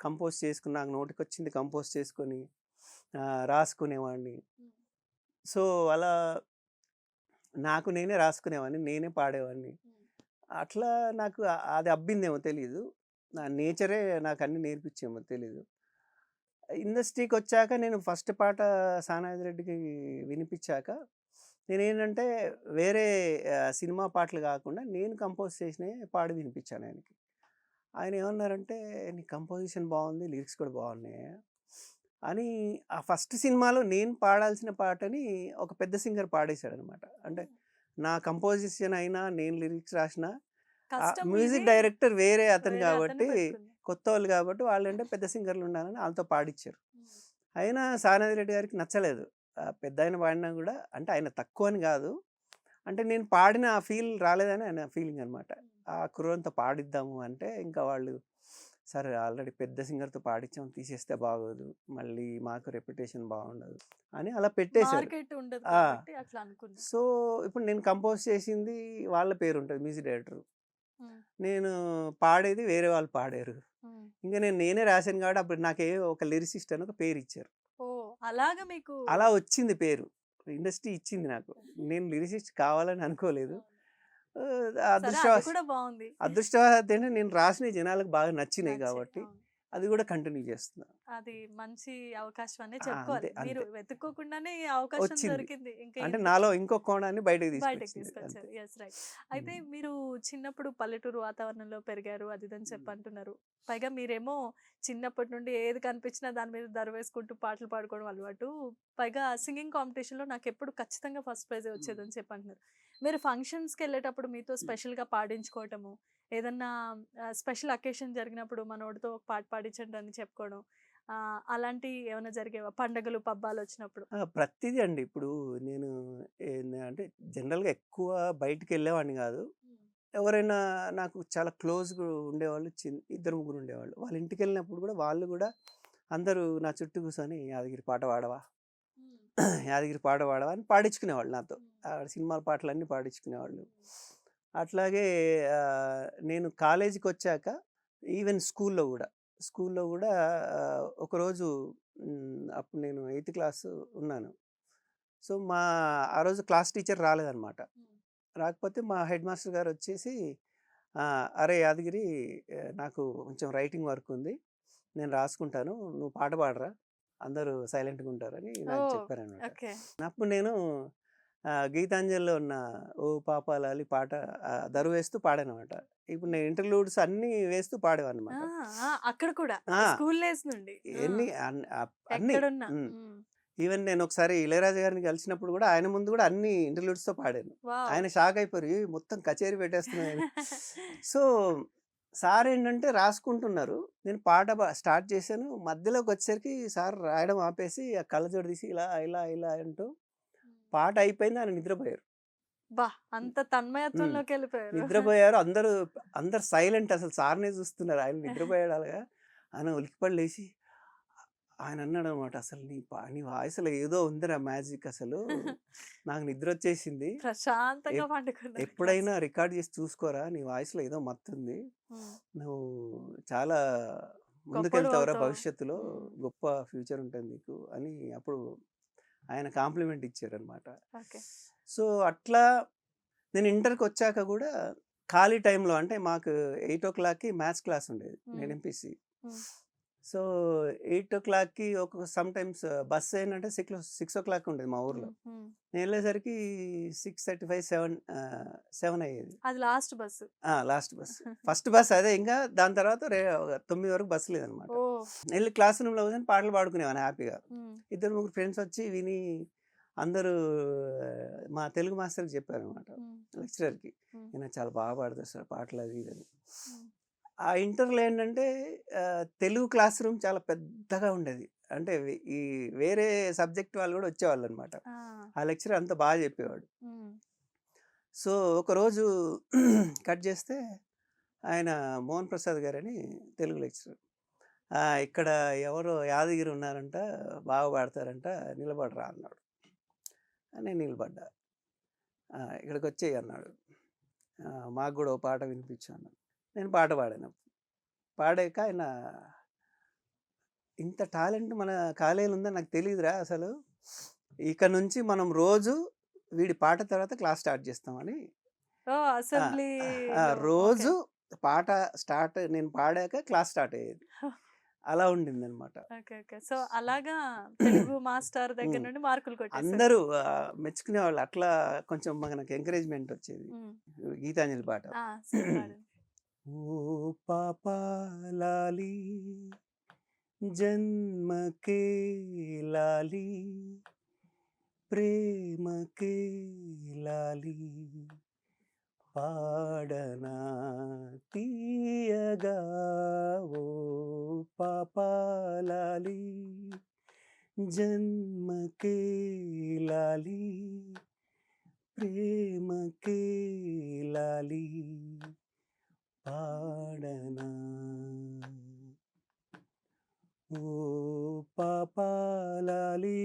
కంపోజ్ చేసుకుని, నాకు నోటికి వచ్చింది కంపోజ్ చేసుకొని రాసుకునేవాడిని. సో అలా నాకు నేనే రాసుకునేవాడిని, నేనే పాడేవాడిని. అట్లా నాకు అది అబ్బిందేమో తెలీదు, నా నేచరే నాకు అన్ని నేర్పించేమో తెలీదు. ఇండస్ట్రీకి వచ్చాక నేను ఫస్ట్ పాట సానాజీ రెడ్డికి వినిపించాక నేనేంటంటే వేరే సినిమా పాటలు కాకుండా నేను కంపోజ్ చేసినవి పాడి వినిపించాను ఆయనకి. ఆయన ఏమన్నారంటే నీ కంపోజిషన్ బాగుంది, లిరిక్స్ కూడా బాగున్నాయి, అని ఆ ఫస్ట్ సినిమాలో నేను పాడాల్సిన పాటని ఒక పెద్ద సింగర్ పాడేశాడనమాట. అంటే నా కంపోజిషన్ అయినా, నేను లిరిక్స్ రాసినా కష్టం ఇది మ్యూజిక్ డైరెక్టర్ వేరే అతను వేరే అతన్ని కాబట్టి, పెట్టుకుంది. కొత్తోళ్ళు కాబట్టి వాళ్ళంటే పెద్ద సింగర్‌లు ఉండాలని ఆళ్ళతో పాడిచ్చారు. హ్మ్. అయినా సానాది రెడ్డి గారికి నచ్చలేదు. పెద్దాయన పాడినా గూడా అంటే ఆయన తక్కువని గాదు. అంటే నేను పాడిన ఆ ఫీల్ రాలేదని ఆయన ఫీలింగ్ అనమాట. ఆ కుర్రోనితో పాడిద్దాము అంటే ఇంకా వాళ్ళు సరే ఆల్రెడీ పెద్ద సింగర్‌తో పాడిచ్చాం తీసేస్తే బాగోదు. మళ్ళీ మాకు రెప్యుటేషన్ బాగుండదు అని అలా పెట్టేశారు. మార్కెట్ ఉండదు ఆ! కాబట్టి అట్లా అనుకున్నా. సో, ఇప్పుడు నేను కంపోజ్ చేసింది వాళ్ళ పేరుంటది మ్యూజిక్ డైరెక్టర్. హ్మ్. నేను పాడేది వేరే వాళ్ళు పాడారు. హ్మ్. ఇంక నేనే రాశాను కాబట్టి అప్పుడు నాకే ఒక లిరిసిస్ట్ అని ఒక పేరిచ్చారు. ఓహ్! అలాగా మీకు అలా వచ్చింది పేరు. ఇండస్ట్రీ ఇచ్చింది నాకు. నేను లిరిసిస్ట్ కావాలని అనుకోలేదు. అవును. సరే అది అదృష్టవశాత్తు కూడా బావుంది. అదృష్టవశాత్తు ఏంటంటే నేను రాసినవి జనాలకు బాగా నచ్చినాయి నచ్చాయి. కాబట్టి అవును. అది కూడా కంటిన్యూ చేస్తున్నా. అది మంచి అవకాశం అనే అంతే. చెప్పుకోవాలి. మీరు అంతే. వెతుక్కోకుండానే ఈ అవకాశం వచ్చింది. దొరికింది. ఇంక అంటే ఎందుకు నాలో ఇంకో కోణాన్ని బయటకి బయటకి తీసుకొచ్చింది. అంతే. తీసుకొచ్చారు. యెస్. రైట్. అయితే హ్మ్. మీరు చిన్నప్పుడు పల్లెటూరు వాతావరణంలో పెరిగారు. అది ఇదని హ్మ్. చెప్పంటున్నారు. పైగా మీరేమో చిన్నప్పటి నుండి ఏది కనిపించినా దాని మీద దరవేసుకుంటూ పాటలు పాడుకోవడం అలవాటు. పైగా సింగింగ్ కాంపిటీషన్‌లో నాకెప్పుడు ఖచ్చితంగా ఫస్ట్ ప్రైజే హ్మ్. వచ్చేదని చెప్పంటున్నారు. మీరు ఫంక్షన్స్‌కెళ్ళేటప్పుడు మీతో హ్మ్. స్పెషల్‌గా పాడించుకోవటము, ఏదన్నా స్పెషల్ అకేషన్ జరిగినప్పుడు మనోడితో ఒక పాట పాడించండి అని చెప్పుకోవడం. అలాంటియి ఏమైనా జరిగేవా? పండగలు, పబ్బాలొచ్చినప్పుడు? ప్రతీదీ అండి. ఇప్పుడు నేను అంటే జనరల్‌గా ఎక్కువ బయటికెళ్ళేవాడిని గాదు. హ్మ్. ఎవరైనా నాకు చాలా క్లోజ్‌గా ఉండేవాళ్ళు ఇద్దరు, ముగ్గురు ఉండేవాళ్ళు. వాళ్ళ ఇంటికెళ్ళినప్పుడు గూడా వాళ్ళు గూడా అందరూ నా చుట్టూ కూర్చొని "యాదగిరి పాట పాడవా? హ్మ్. యాదగిరి పాట పాడవా?" అని పాడించుకునేవాళ్ళు నాతో. హ్మ్. సినిమాల పాటలన్నీ పాడించుకునేవాళ్ళు. హ్మ్. అట్లాగే నేను కాలేజీకొచ్చాక ఈవెన్ స్కూల్‌లో గూడా ఒకరోజు అప్పుడు నేను ఎయిత్ క్లాస్ ఉన్నాను. సో, ఆ రోజు క్లాస్ టీచర్ రాలేదనమాట. హ్మ్. రాకపోతే మా హెడ్ మాస్టర్ గారొచ్చేసి "అరే యాదగిరి నాకు కొంచెం రైటింగ్ వర్క్ ఉంది. నేను రాసుకుంటాను. నువ్వు పాట పాడరా అందరూ సైలెంట్‌గుంటారని" నాకు ఓహ్! చెప్పారనమాట. ఓకే. అప్పుడు నేను గీతాంజలిలో ఉన్న 'ఓ పాప లాలి' పాట దరువేస్తూ పాడాననమాట. ఇప్పుడు నేను ఇంటర్లూడ్స్ అన్నీ వేస్తూ ఆ! పాడేవాడిననమాట. ఆ! అక్కడ కూడా ఆ! స్కూల్ డేస్ నుండి. ఆ! ఎన్ని అన్నీ. ఎక్కడున్నా. హ్మ్. హ్మ్. ఈవెన్ నేనొకసారి ఇళయరాజా గారిని కలిసినప్పుడు గూడా ఆయన ముందు గూడా అన్ని ఇంటర్లూడ్స్‌తో పాడాను. వావ్! ఆయన షాక్ అయిపోయారు. మొత్తం కచేరీ పెట్టేస్తున్నావని. సో, సారేంటంటే రాసుకుంటున్నారు. నేను పాట స్టార్ట్ చేశాను. మధ్యలోకొచ్చేసరికి సార్ రాయడం ఆపేసి ఆ కళ్ళజోడు తీసి ఇలా, ఇలా, ఇలా అంటూ పాట అయిపోయింది. ఆయన నిద్రపోయారు. అబ్బా! అంత హ్మ్. తన్మయత్వంలోకెళ్ళిపోయారు. నిద్రపోయారు. అందరూ సైలెంట్ అసలు సార్‌నే చూస్తున్నారు. ఆయన నిద్రపోయాడు అలాగా. ఆయన ఉలిక్కిపడి లేసి ఆయనన్నాడనమాట. "అసలు నీ వాయిస్‌లో ఏదో ఉందిరా మ్యాజిక్ అసలు. నాకు నిద్రొచ్చేసింది. ప్రశాంతంగా ఎప్ పండుకున్నారు ఎప్పుడైనా క్లాస్‌లో. రికార్డ్ చేసి చూసుకోరా నీ వాయిస్‌లో ఏదో మత్తుంది. హ్మ్. నువ్వు చాలా గొప్పోడు ముందుకెళ్తావురా అవుతావు. భవిష్యత్తులో. హ్మ్. గొప్ప ఫ్యూచర్ ఉంటది నీకు" అని అప్పుడు ఆయన కాంప్లిమెంట్ ఇచ్చారనమాట. ఓకే. సో, అట్లా నేను ఇంటర్‌కొచ్చాక గూడా ఖాళీ టైంలో అంటే మాకు 8:00కి మ్యాథ్స్ క్లాస్ ఉండేది. హ్మ్. నేను ఎంపీసీ. హ్మ్. సో, 8:00కి బస్ ఏంటంటే 6:00 ఉండేది మా ఊర్లో. హ్మ్. హ్మ్. నేనెళ్ళేసరికి 6:35, 7 అయ్యేది. అది last bus. Last bus. First bus అదే ఇంకా దాని తర్వాత 9 వరకు బస్ లేదనమాట. ఓహ్! ఎళ్లి క్లాస్ రూమ్‌లో కూర్చొని పాటలు పాడుకునేవాడిని హ్యాపీగా. హ్మ్. ఇద్దరు, ముగ్గురు ఫ్రెండ్స్ వచ్చి విని అందరూ మా తెలుగు మాస్టర్‌కి చెప్పారనమాట. హ్మ్. లెక్చరర్‌కి. హ్మ్. "ఈయన చాలా బాగా పాడతారు సార్ పాటలు" అది ఇది అని. హ్మ్. ఆ ఇంటర్‌లో ఏంటంటే తెలుగు క్లాస్ రూమ్ చాలా పెద్దగా ఉండేది. అంటే ఈ వేరే సబ్జెక్ట్ వాళ్ళు కూడా వచ్చేవాళ్ళనమాట. ఆ! ఆ లెక్చరర్ అంతా బాగా చెప్పేవాడు. హ్మ్. సో, ఒకరోజు కట్ చేస్తే ఆయన మోహన్ ప్రసాద్ గారని తెలుగు లెక్చరర్. "ఇక్కడ ఎవరో యాదగిరి ఉన్నారంట, బాగా పాడతారంట నిలబడరా" అన్నాడు. నేను నిలబడ్డా. "ఇక్కడికొచ్చేయి" అన్నాడు. "మాకు గూడా ఓ పాట వినిపించు" అన్నాడు. నేను పాట పాడాను. పాడాక ఆయన "ఇంత టాలెంట్ మన కాలేజీలో ఉందని నాకు తెలీదురా అసలు. ఇక నుంచి మనం రోజు వీడి పాట తర్వాత క్లాస్ స్టార్ట్ చేస్తామని" ఓహ్! ఆ! ఓకే. రోజు పాట నేను పాడాక క్లాస్ స్టార్ట్ అయ్యేది. అలా ఉండిందనమాట. ఓకే. ఓకే. సో, అలాగా తెలుగు మాస్టర్ దగ్గర హ్మ్. నుండి మార్కులు కొట్టేసారు. అందరూ మెచ్చుకునేవాళ్ళు. అట్లా కొంచెం మనకు ఎంకరేజ్‌మెంట్ వచ్చేది. హ్మ్. గీతాంజలి పాట. ఆ! సరే పాడండి. ఓ పాప లాలి జన్మకే లాలి ప్రేమకే లాలి పాడనా తీయగా ఓ పాపాలాలి జన్మకే లాలి ప్రేమకే లాలి పాడనా ఓ పాపాలాలి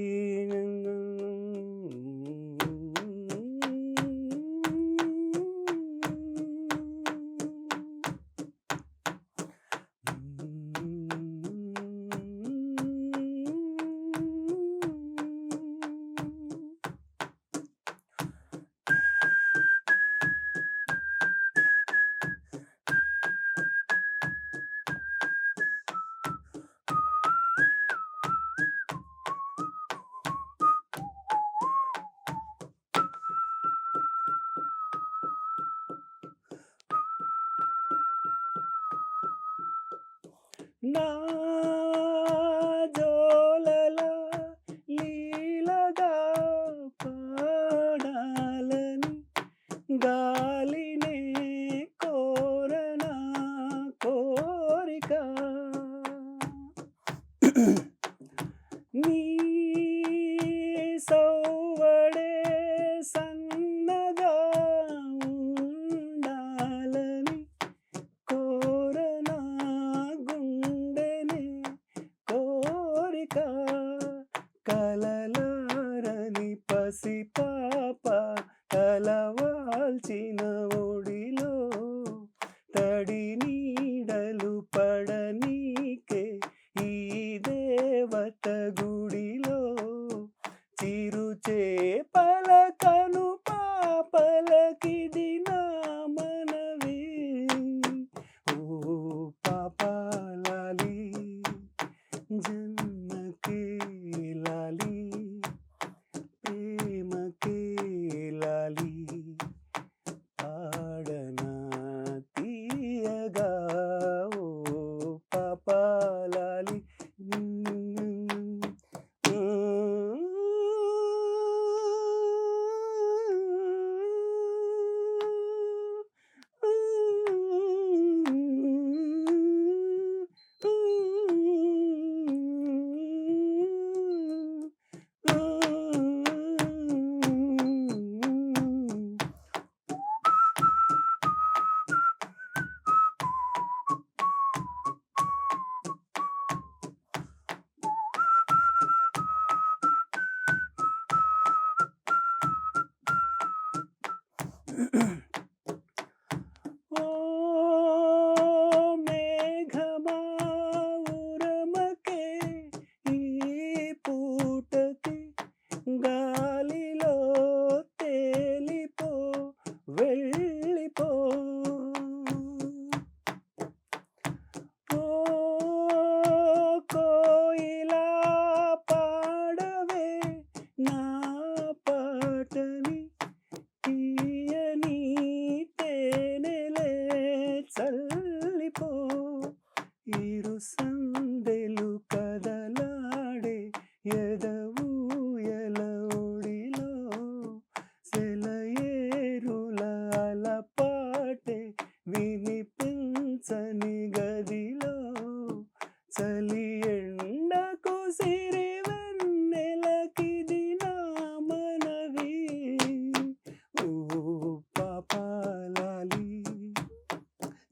నా జోలల లీలగా పాడాలని గాలినే కోరనా కోరిక నీ సౌవడే సన్నగా ఉండాలని కోరనా గుండెనే కోరిక కలలారని పసిపాప తలవాల్చిన ఒడిలో తడి నీడలు పడనీకే ఈ దేవత గుడిలో చిరుచేపల కను పాపలకిది నా మనవి ఓ పాపాలాలి జన్మకే లాలి ప్రేమకే లాలి పాడనా తీయగా ఓ పాపాలాలి ఓ మేఘమా ఉరమకే ఈ పూటకి గాలిలో తేలిపో వెళ్ళిపో ఓ కోయిలా పాడవే నా పాటని తీయని తేనెలే చల్లిపో ఇరు సందెలు కదలాడే ఎదవూయల ఒడిలో సెలయేరుల అలపాటే వినిపించని గదిలో చలి ఎండకు సిరి వెన్నెలకిది నా మనవి ఓ పాపాలాలి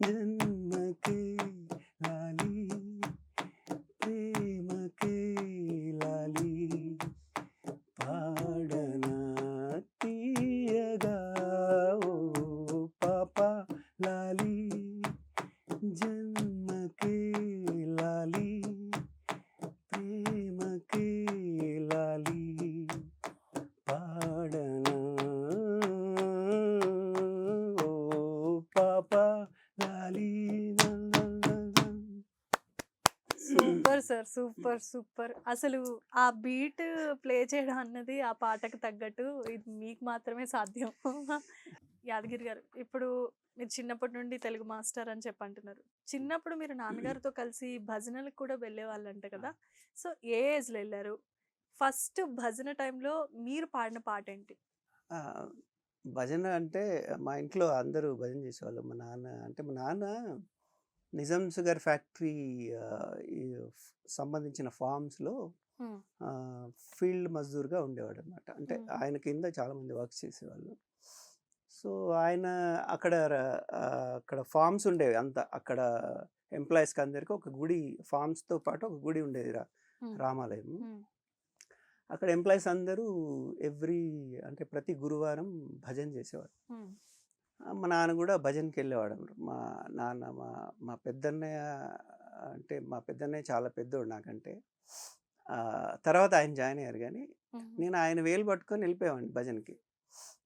జన్మకే లాలి ప్రేమకే లాలి పాడనా తీయగా ఓ పాపాలాలి జన్మకే లాలి ప్రేమకే లాలి పాడనా ఓ పాపాలాలి సూపర్ సార్, సూపర్ సూపర్. అసలు ఆ బీట్ ప్లే చేయడం అన్నది ఆ పాటకు తగ్గట్టు ఇది మీకు మాత్రమే సాధ్యం. యాదగిరి గారు, ఇప్పుడు మీరు చిన్నప్పటి నుండి తెలుగు మాస్టర్ అని చెప్పి అంటున్నారు. చిన్నప్పుడు మీరు నాన్నగారితో కలిసి భజనలకు కూడా వెళ్ళేవాళ్ళంట కదా! సో, ఏ ఏజ్‌లో ఎళ్లారు? ఫస్ట్ భజన టైంలో మీరు పాడిన పాటేంటి? ఆ! భజన అంటే మా ఇంట్లో అందరూ భజన చేసేవాళ్ళు. మా నాన్న నిజాం షుగర్ ఫ్యాక్టరీ ఈ సంబంధించిన ఫార్మ్స్‌లో హ్మ్. ఫీల్డ్ మజ్దూర్‌గా ఉండేవాడనమాట. అంటే హుహు. ఆయన కింద చాలామంది వర్క్ చేసేవాళ్ళు. సో, ఆయన అక్కడ ఫార్మ్స్ ఉండేవి అంతా. అక్కడ ఎంప్లాయీస్‌కి అందరికి ఒక గుడి ఫార్మ్స్‌తో పాటు ఒక గుడి ఉండేది హ్మ్. రామాలయం. హ్మ్. అక్కడ ఎంప్లాయీస్ అందరూ అంటే ప్రతి గురువారం భజన చేసేవారు. హ్మ్. మా నాన్న గూడా భజనకెళ్ళేవాడనమాట. మా నాన్న మా మా పెద్దన్నయ్య మా పెద్దన్నయ్య చాలా పెద్దోడు నాకంటే. తర్వాత ఆయన జాయిన్ అయ్యారు గానీ, హుహు. నేను ఆయన వేలు పట్టుకొని వెళ్ళిపోయేవాడిని భజనకి.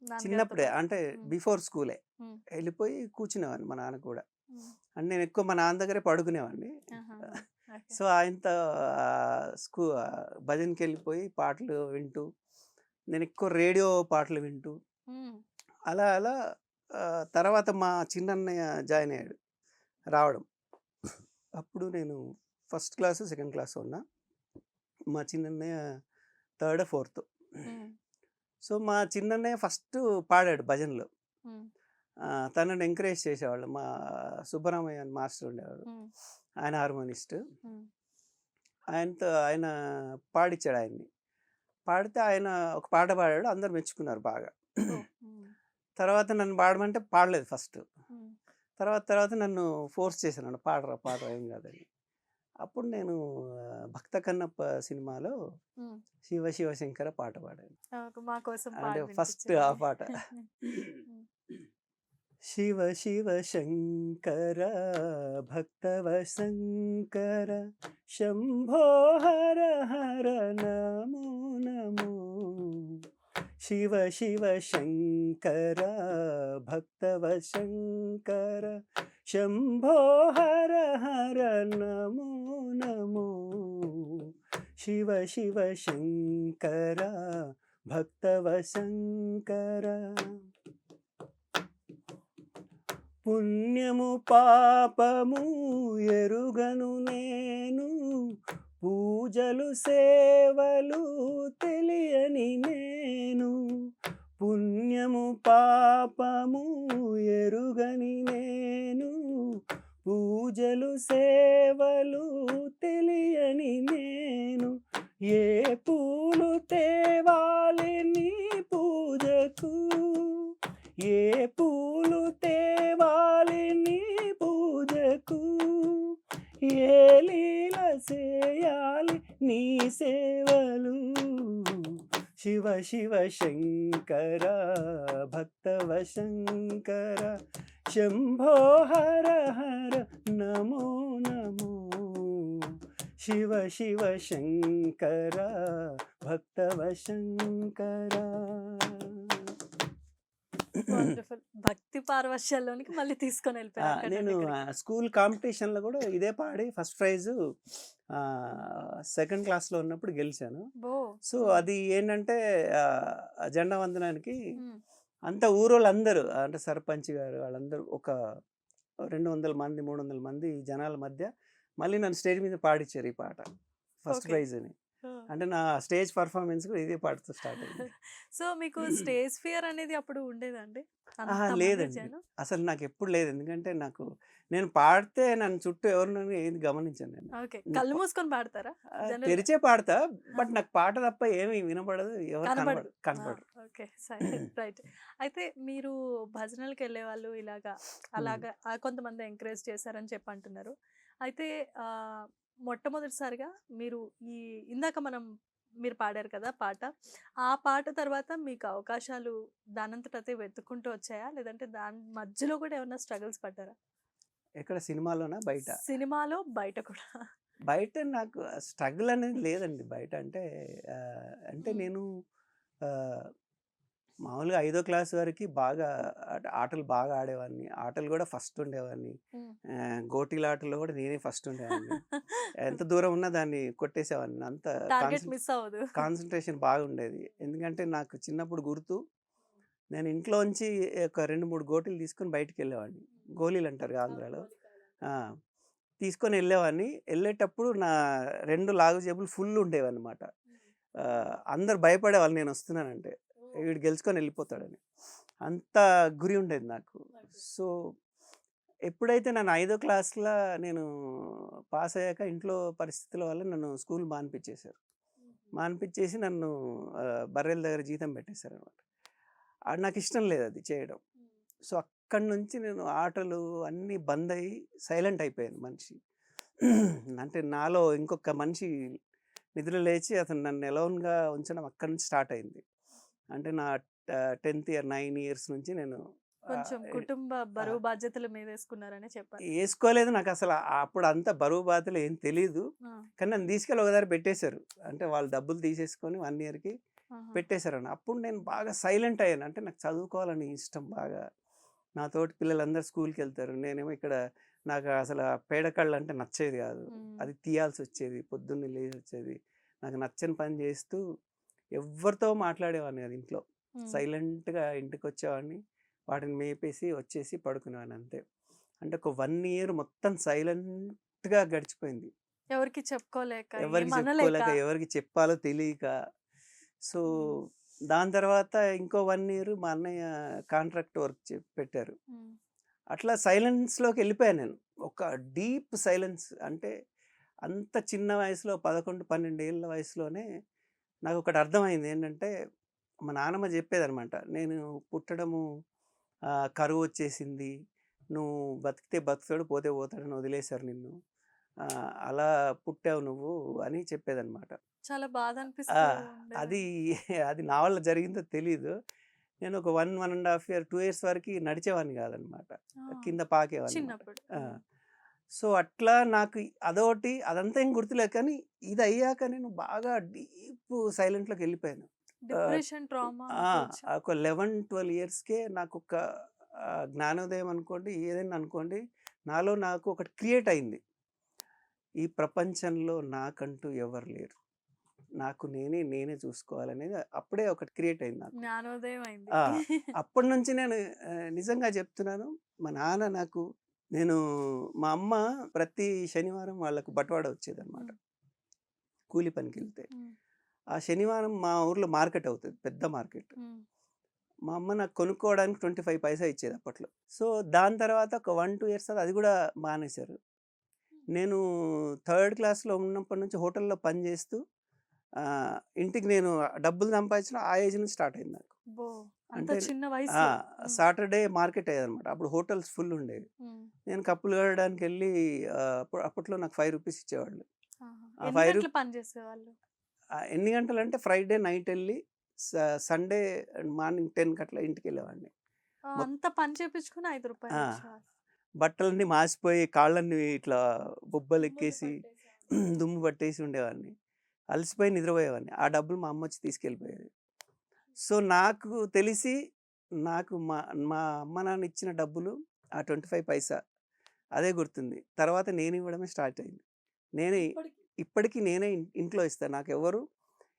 నాన్నగారితో చిన్నప్పుడే పాటు. అంటే హ్మ్. బిఫోర్ స్కూలే. హ్మ్. వెళ్ళిపోయి కూర్చునేవాడిని మా నాన్న కూడా. హ్మ్. అంటే నేను ఎక్కువ మా నాన్న దగ్గరే పడుకునేవాడిని. ఆహాహా! ఓకే. సో, ఆయనతో భజనకెళ్ళిపోయి పాటలు వింటూ, నేనెక్కువ రేడియో పాటలు వింటూ హ్మ్. అలా అలా తర్వాత మా చిన్నన్నయ్య జాయిన్ అయ్యాడు రావడం. అప్పుడు నేను ఫస్ట్ క్లాసో, సెకండ్ క్లాసో ఉన్నా. మా చిన్నన్నయ్య థర్డో, ఫోర్తో. హ్మ్. సో, మా చిన్నన్నయ్య ఫస్ట్ పాడాడు భజనలో. హ్మ్. తనని ఎంకరేజ్ చేసేవాళ్ళు. మా సుబ్బరామయ్య అని మాస్టర్ ఉండేవాడు. హ్మ్. ఆయన హార్మోనిస్ట్. హ్మ్. ఆయన పాడిచ్చాడు ఆయన్ని. పాడితే ఆయన ఒక పాట పాడాడు. అందరూ మెచ్చుకున్నారు బాగా. ఓహ్! హ్మ్. తర్వాత నన్ను పాడమంటే పాడలేదు ఫస్ట్. హ్మ్. తర్వాత నన్ను ఫోర్స్ చేశానన్నమాట. పాడరా, పాడరా ఏం కాదని. అప్పుడు నేను 'భక్త కన్నప్ప' సినిమాలో హ్మ్. 'శివ శివ శంకర' పాట పాడాను. మా కోసం అంటే పాడి ఫస్ట్ ఆ వినిపించండి. పాట. హ్మ్. శివ శివ శంకర భక్తవశంకర శంభో హర హర నమో నమో శివ శివ శంకర భక్తవశంకర శంభో హర హర నమో నమో శివ శివ శంకర భక్తవశంకర పుణ్యము పాపము ఎరుగను నేను పూజలు సేవలు తెలియని నేను పుణ్యము పాపము ఎరుగని నేను పూజలు సేవలు తెలియని నేను ఏ పూలు తేవాలి నీ పూజకు ఏ పూలు తేవాలి నీ పూజకు ఏ లీల చేయాలి నీ సేవలు శివ శివ శంకర భక్తవ శంకర శంభో హర హర నమో నమో శివ శివ శంకర భక్తవ శంకర వండర్‌ఫుల్. భక్తి పారవశ్యాల్లోనికి మళ్ళీ తీసుకొని వెళ్ళిపోయారు అక్కడి నేను నుండి ఇక్కడికి. స్కూల్ కాంపిటీషన్‌లో గూడా ఇదే పాడి ఫస్ట్ ప్రైజు సెకండ్ క్లాస్‌లో ఉన్నప్పుడు గెలిచాను. ఓహ్! సో, హ్మ్. అది ఏంటంటే జెండా వందనానికి హ్మ్. అంతా ఊరోళ్ళందరూ అంటే సర్పంచ్ గారు వాళ్ళందరూ ఒక 200 మంది, 300 మంది జనాల మధ్య మళ్ళీ నన్ను స్టేజ్ మీద పాడిచ్చారు ఈ పాట. First okay. ప్రైజ్ అని. ఆ! అంటే నా స్టేజ్ పెర్ఫార్మన్స్ కూడా ఇదే పాటతో స్టార్ట్ అయింది. సో, మీకు స్టేజ్ ఫియర్ అనేది అప్పుడు ఉండేదా అండి? అహా! అంతమంది లేదండి. జనం? అసలు నాకెప్పుడు లేదు. ఎందుకంటే నేను పాడితే నన్ను చుట్టూ ఎవరున్నారో ఏది గమనించను నేను. ఓకే. హ్మ్. కళ్ళు మూసుకొని పాడతారా? జనరల్‌గా. తెరిచే పాడతా. ఆ! బట్ నాకు పాట తప్ప ఏమి వినపడదు. ఎవరు కనబడదు. ఆ! కనపడరు. ఓకే. రైట్. అయితే మీరు భజనలకెళ్ళేవాళ్ళు ఇలాగా హ్మ్. అలాగా కొంతమంది ఎంకరేజ్ చేశారని చెప్పి అంటున్నారు. అయితే మొట్టమొదటిసారిగా మీరు ఈ ఇందాక మీరు పాడారు కదా పాట. ఆ పాట తర్వాత మీకు అవకాశాలు దానంతట అదే వెతుక్కుంటూ వచ్చాయా? లేదంటే దాని మధ్యలో కూడా ఏమన్నా స్ట్రగుల్స్ పడ్డారా? ఎక్కడ సినిమాలోనా? బయట? సినిమాలో, బయట కూడా? బయట నాకు స్ట్రగుల్ అనేది లేదండి. బయట అంటే హ్మ్. నేను ఆహ్, మామూలుగా ఐదో క్లాస్ వరకి బాగా ఆటలు బాగా ఆడేవాడిని. ఆటలు గూడా ఫస్ట్ ఉండేవాడిని. హ్మ్. గోటీలాటలో గూడా నేనే ఫస్ట్ ఉండేవాడిని. ఎంత దూరం ఉన్నా దాన్ని కొట్టేసేవాడిని. అంత టార్గెట్ కాన్సన్ మిస్ అవ్వదు. కాన్సంట్రేషన్ బాగుండేది. ఎందుకంటే నాకు చిన్నప్పుడు గుర్తు నేను ఇంట్లోంచి ఒక 2, 3 గోటీలు తీసుకొని బయటికెళ్ళేవాడిని. గోలీలు అంటారుగా ఆంధ్రాలో. ఆ! తీసుకొని ఎళ్ళేవాడిని. ఎళ్ళేటప్పుడు నా 2 లాగు జేబులు ఫుల్ ఉండేవన్నమాట. అందరూ భయపడేవాళ్ళు నేనొస్తున్నానంటే. వీడు గెలుచుకొని ఎళ్ళిపోతాడని. అంత గురి ఉండేది నాకు. సో, ఎప్పుడైతే నన్ను 5థ్ క్లాస్‌ల నేను పాసయ్యాక ఇంట్లో పరిస్థితుల వల్ల నన్ను స్కూల్ మానిపిచ్చేశారు. మానిపిచ్చేసి నన్ను బర్రెల దగ్గర జీతం పెట్టేశారనమాట. అది నాకిష్టం లేదది చేయడం. సో, అక్కడి నుంచి నేను ఆటలు అన్నీ బందయ్యి సైలెంట్ అయిపోయాను మనిషి. అంటే నాలో ఇంకొక మనిషి నిద్ర లేచి అతను నన్ను ఎలోన్‌గా ఉంచడం అక్కడి నుంచి స్టార్ట్ అయింది. అంటే నా 10థ్ ఇయర్ 9 ఇయర్స్ నుంచి నేను కొంచెం ఆహ్, కుటుంబ ఆ! బరువు బాధ్యతల మీదేసుకున్నారనే చెప్పాలి. ఏసుకోలేదు. నాకసల అప్పుడు అంత బరువు బాధలు ఏం తెలీదు. ఆ! కానీ నన్ను తీసుకెళ్ళి ఒక దగ్గర పెట్టేశారు. అంటే వాళ్ళు డబ్బులు తీసేసుకొని 1 ఇయర్‌కి ఆహా! పెట్టేశారన్న. అప్పుడు నేను బాగా సైలెంట్ అయ్యాను. అంటే నాకు చదువుకోవాలని ఇష్టం బాగా. నా తోటి పిల్లలందరూ స్కూల్‌కెళ్తారు. నేనేమో ఇక్కడ నాకు అసల పేడ కళ్ళంటే నచ్చేది కాదు. హ్మ్. అది తీయాల్సొచ్చేది. పొద్దున్నే లేసొచ్చేది. నాకు నచ్చని పని చేస్తూ ఎవ్వరితో మాట్లాడేవాడిని కాదు ఇంట్లో. హ్మ్. సైలెంట్‌గా ఇంటికొచ్చేవాడిని. వాటిని మేపేసి వచ్చేసి పడుకునేవాడిని అంతే. అంటే ఒక 1 ఇయర్ మొత్తం సైలెంట్‌గా గడిచిపోయింది. ఎవరికీ చెప్పుకోలేక, ఎవరికీ ఏమనలేక. చెప్పుకోలేక, ఎవరికి చెప్పాలో తెలియక. సో, హ్మ్. దాని తర్వాత ఇంకో 1 ఇయర్ మా అన్నయ్య కాంట్రాక్ట్ వర్క్ పెట్టారు. హ్మ్. అట్లా సైలెన్స్‌లోకెళ్ళిపోయాను నేను. ఒక డీప్ సైలెన్స్. అంటే అంత చిన్న వయసులో 11, 12 ఏళ్ల వయసులోనే నాకొకటి అర్థమైంది. ఏంటంటే, మా నానమ్మ చెప్పేదనమాట. నేను పుట్టడము కరువొచ్చేసింది. నువ్వు బతికితే బతుకుతాడు, పోతే పోతాడని వదిలేసారు నిన్ను. అలా పుట్టావు నువ్వు అని చెప్పేదనమాట. చాలా బాధ ఆ! అనిపిస్తూ అది ఉండేదండి. అది నా వల్ల జరిగిందో తెలీదు. నేను ఒక 1, 1 ½ ఇయర్, 2 ఇయర్స్ వరకి నడిచేవాడిని కాదనమాట. ఆ! కింద పాకేవాడిననమాట. చిన్నప్పుడు. ఆ! హ్మ్. సో, అట్లా నాకు అదోటి అదంతా ఏం గుర్తులేదు. కానీ ఇదయ్యాక నేను బాగా డీప్ సైలెంట్‌లోకెళ్ళిపోయాను. ఆహ్, డిప్రెషన్, ట్రామా ఆ! అనుకోవచ్చా? ఒక 11, 12 ఇయర్స్‌కే నాకొక జ్ఞానోదయం అనుకోండి, ఏదైనా అనుకోండి. నాలో నాకు ఒకటి క్రియేట్ అయింది. ఈ ప్రపంచంలో నాకంటూ ఎవరు లేరు. నాకు నేనే చూసుకోవాలనేది అప్పుడే ఒకటి క్రియేట్ అయింది నాకు. జ్ఞానోదయం అయింది. ఆ! అప్పటినుంచి నేను నిజంగా చెప్తున్నాను. మా నాన్న నాకు నేను మా అమ్మ ప్రతి శనివారం వాళ్ళకు బట్వాడ వచ్చేదనమాట. హ్మ్. కూలి పనికెళ్తే. హ్మ్. ఆ శనివారం మా ఊర్లో మార్కెట్ అవుతది. పెద్ద మార్కెట్. హ్మ్. మా అమ్మ నాకు కొనుక్కోవడానికి 25 పైసా ఇచ్చేది అప్పట్లో. సో, దాని తర్వాత ఒక 1, 2 ఇయర్స్ తర్వాత అది కూడా మానేశారు. నేను థర్డ్ క్లాస్‌లో ఉన్నప్పటి నుంచి హోటల్‌లో పని చేస్తూ ఇంటికి నేను డబ్బులు సంపాదించడం ఆ ఏజ్ నుంచి స్టార్ట్ అయింది నాకు. అబ్బో! అంత అంటే చిన్న ఆ! వయసులో. హ్మ్. సాటర్‌డే మార్కెట్ అయ్యేదనమాట. అప్పుడు హోటల్స్ ఫుల్ ఉండేవి. హ్మ్. నేను కప్పులు కడగడానికెళ్ళి అప్పట్లో నాకు రూ. 5 ఇచ్చేవాళ్ళు. ఆహా! ఆ ఎన్ని రూ. గంటలు పని చేసేవాళ్ళు? ఎన్ని గంటలంటే ఫ్రైడే నైటెళ్ళి స సండే మార్నింగ్ 10 కట్లా ఇంటికెళ్ళేవాడిని. అంత పని చేపించుకొని రూ. 5 ఆ! ఇచ్చేవాళ్ళు. బట్టలన్నీ మాసిపోయి కాళ్ళన్నీ ఇట్లా దుమ్ములు బొబ్బలెక్కేసి పట్టేసేవాళ్ళు. దుమ్ము పట్టేసి ఉండేవాడిని. అలసిపోయి నిద్రపోయేవాడిని. ఆ డబ్బులు మా అమ్మొచ్చి తీసుకెళ్ళిపోయేది. సో, నాకు తెలిసి నాకు మా మా అమ్మ, నాన్న ఇచ్చిన డబ్బులు ఆ 25 పైసా అదే గుర్తుంది. తర్వాత నేనివ్వడమే స్టార్ట్ అయింది. నేనే ఇప్పటికి ఇప్పటికి నేనే ఇంట్లో ఇస్తా. నాకెవ్వరు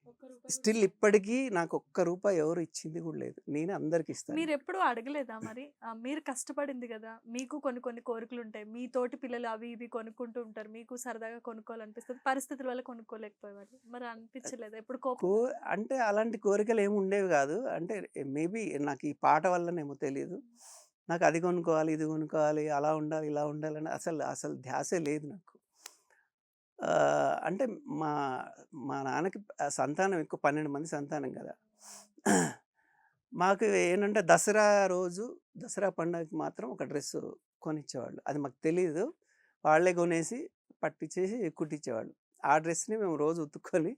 ఒక్క రూపాయి కూడా స్టిల్ ఇవ్వరా? ఇప్పటికి నాకు ఒక్క రూపాయి ఎవరు ఇచ్చింది కూడా లేదు. నేనే అందరికిస్తాను. మీరెప్పుడూ అడగలేదా మరి? మీరు కష్టపడింది గదా! మీకు కొన్ని కొన్ని కోరికలుంటాయి. మీ తోటి పిల్లలు అవి ఇవి కొనుక్కుంటూ ఉంటారు. మీకు సరదాగా కొనుక్కోవాలనిపిస్తది. పరిస్థితుల వల్ల కొనుక్కోలేకపోయేవాళ్ళు. మరి అనిపించలేదా? ఎప్పుడు కో కోపం రాదా? అంటే అలాంటి కోరికలేమి ఉండేవి గాదు. అంటే మేబీ నాకు ఈ పాట వల్లనేమో తెలీదు. నాకు అది కొనుక్కోవాలి, ఇది కొనుక్కోవాలి, అలా ఉండాలి, ఇలా ఉండాలని అసలు ధ్యాసే లేదు నాకు. అంటే మా మా నాన్నకి సంతానం ఎక్కువ 12 మంది సంతానం గదా! మాకు ఏంటంటే దసరా పండగకి మాత్రం ఒక డ్రెస్సు కొనిచ్చేవాళ్ళు. అది మాకు తెలీదు. వాళ్ళే కొనేసి పట్టిచ్చేసి కుట్టిచ్చేవాళ్ళు. ఆ డ్రెస్‌ని మేము రోజు ఉతుక్కొని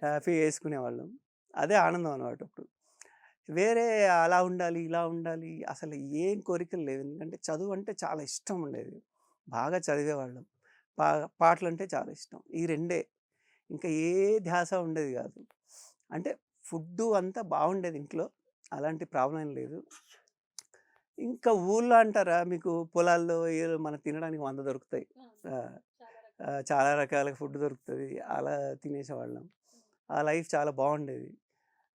హ్యాపీగా యేసుకునేవాళ్ళం. అదే ఆనందం అన్నమాట అప్పుడు. వేరే అలా ఉండాలి, ఇలా ఉండాలి అసలు ఏం కోరికలు లేవు. ఎందుకంటే చదువంటే చాలా ఇష్టం ఉండేది. బాగా చదివేవాళ్ళం. పాటలంటే చాలా ఇష్టం. ఈ రెండే. ఇంకా ఏ ధ్యాస ఉండేది గాదు. అంటే ఫుడ్డు అంతా బావుండేది ఇంట్లో. అలాంటి ప్రాబ్లమ్ ఏం లేదు. ఇంకా ఊర్లో అంటారా మీకు పొలాల్లో ఏదో మనకు తినడానికి 100 దొరుకుతాయి. ఆ! చాలా రకాల ఫుడ్ దొరుకుతది. అలా తినేసేవాళ్ళం. ఆ లైఫ్ చాలా బావుండేది.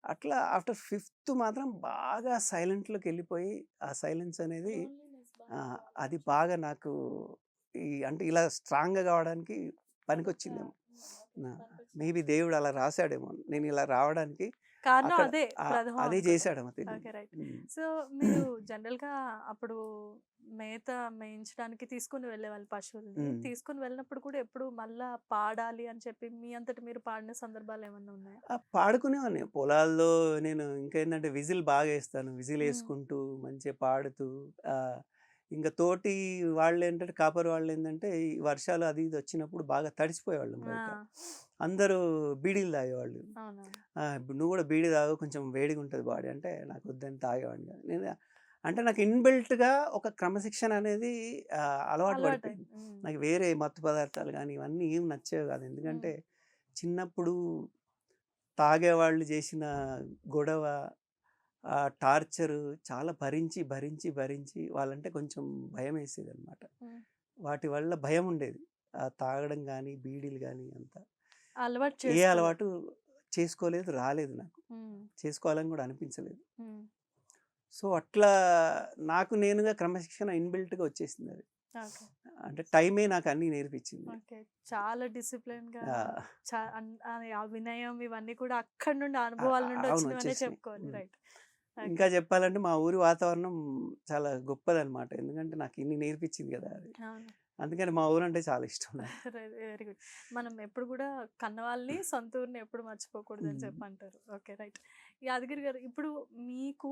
అట్లా ఆఫ్టర్ ఫిఫ్త్ మాత్రం బాగా సైలెంట్‌లోకి వెళ్ళిపోయి, ఆ సైలెన్స్ అనేది అది బాగా నాకు అంటే ఇలా స్ట్రాంగ్‌గా కావడానికి పనికొచ్చిందేమో. నా మేబీ దేవుడు అలా రాసాడేమో. నేను ఇలా రావడానికి కారణం అక్కడ అదే ప్రథమం అదే అనుకుంటా. చేసాడేమో తెలీదు. ఓకే. రైట్. హ్మ్. సో, మీరు జనరల్‌గా అప్పుడు మేత మేయించడానికి తీసుకొని వెళ్ళేవాళ్ళు పశువుల్ని. హ్మ్. తీసుకొని వెళ్ళినప్పుడు కూడా ఎప్పుడు మళ్ళా పాడాలి అని చెప్పి మీ అంతట మీరు పాడిన సందర్భాలేమన్నా ఉన్నాయా? పాడుకునేవాడిని. పొలాల్లో నేను ఇంకేంటంటే విజిల్ బాగా ఏస్తాను. విజిల్ హ్మ్. ఏసుకుంటూ మంచిగా పాడుతూ ఆహ్, ఇంక తోటి వాళ్ళేంటంటే కాపరి వాళ్ళేందంటే ఈ వర్షాలు అది ఇది వచ్చినప్పుడు బాగా తడిసిపోయేవాళ్ళం బయట. ఆ! అందరూ బీడీలు తాగేవాళ్ళు. అవునవును. ఇప్పుడు నువ్వు కూడా బీడీ తాగు కొంచెం వేడిగుంటది బాడీ అంటే నాకొద్దని తాగేవాడిని కాదు. అంటే నాకు ఇన్‌బిల్ట్‌గా ఒక క్రమశిక్షణ అనేది అలవాటు అలవాటయింది. పడిపోయింది. నాకు వేరే మత్తు పదార్థాలు గానీ ఇవన్నీ ఏం నచ్చేవి కాదు. హ్మ్. ఎందుకంటే చిన్నప్పుడు తాగేవాళ్ళు చేసిన గొడవ, టార్చరు చాలా భరించి, భరించి, భరించి వాళ్ళంటే కొంచెం భయమేసేదనమాట. హ్మ్. వాటి వల్ల భయముండేది. తాగడం గానీ, బీడీలు గానీ అంతా. అలవాటు ఏ చేసుకోలేదు. అలవాటు చేసుకోలేదు, రాలేదు నాకు. హ్మ్. చేసుకోవాలని గూడా అనిపించలేదు. హ్మ్. సో, అట్లా నాకు నేనుగా క్రమశిక్షణ ఇన్‌బిల్ట్‌గా వచ్చేసిందది. ఓకే. అంటే టైమే నాకు అన్నీ నేర్పించింది. ఓకే. చాలా డిసిప్లిన్‌గా ఆహ్, ఆ వినయం ఇవన్నీ కూడా అక్కడి నుండి అ అనుభవాల నుండి అవును వచ్చినవనే వచ్చేసినాయి. చెప్పుకోవాలి. హ్మ్. రైట్. ఓకే. ఇంకా చెప్పాలంటే మా ఊరి వాతావరణం చాలా గొప్పదనమాట. ఎందుకంటే నాకు ఇన్ని నేర్పించింది గదా! అది. అవును. అందుకని మా ఊరంటే చాలా ఇష్టం నాకు. Very good. మనం ఎప్పుడు కూడా కన్నవాళ్ళని, సొంత ఊరిని ఎప్పుడు మర్చిపోకూడదని హ్మ్. చెప్పంటారు. ఓకే. రైట్. యాదగిరి గారు ఇప్పుడు మీకు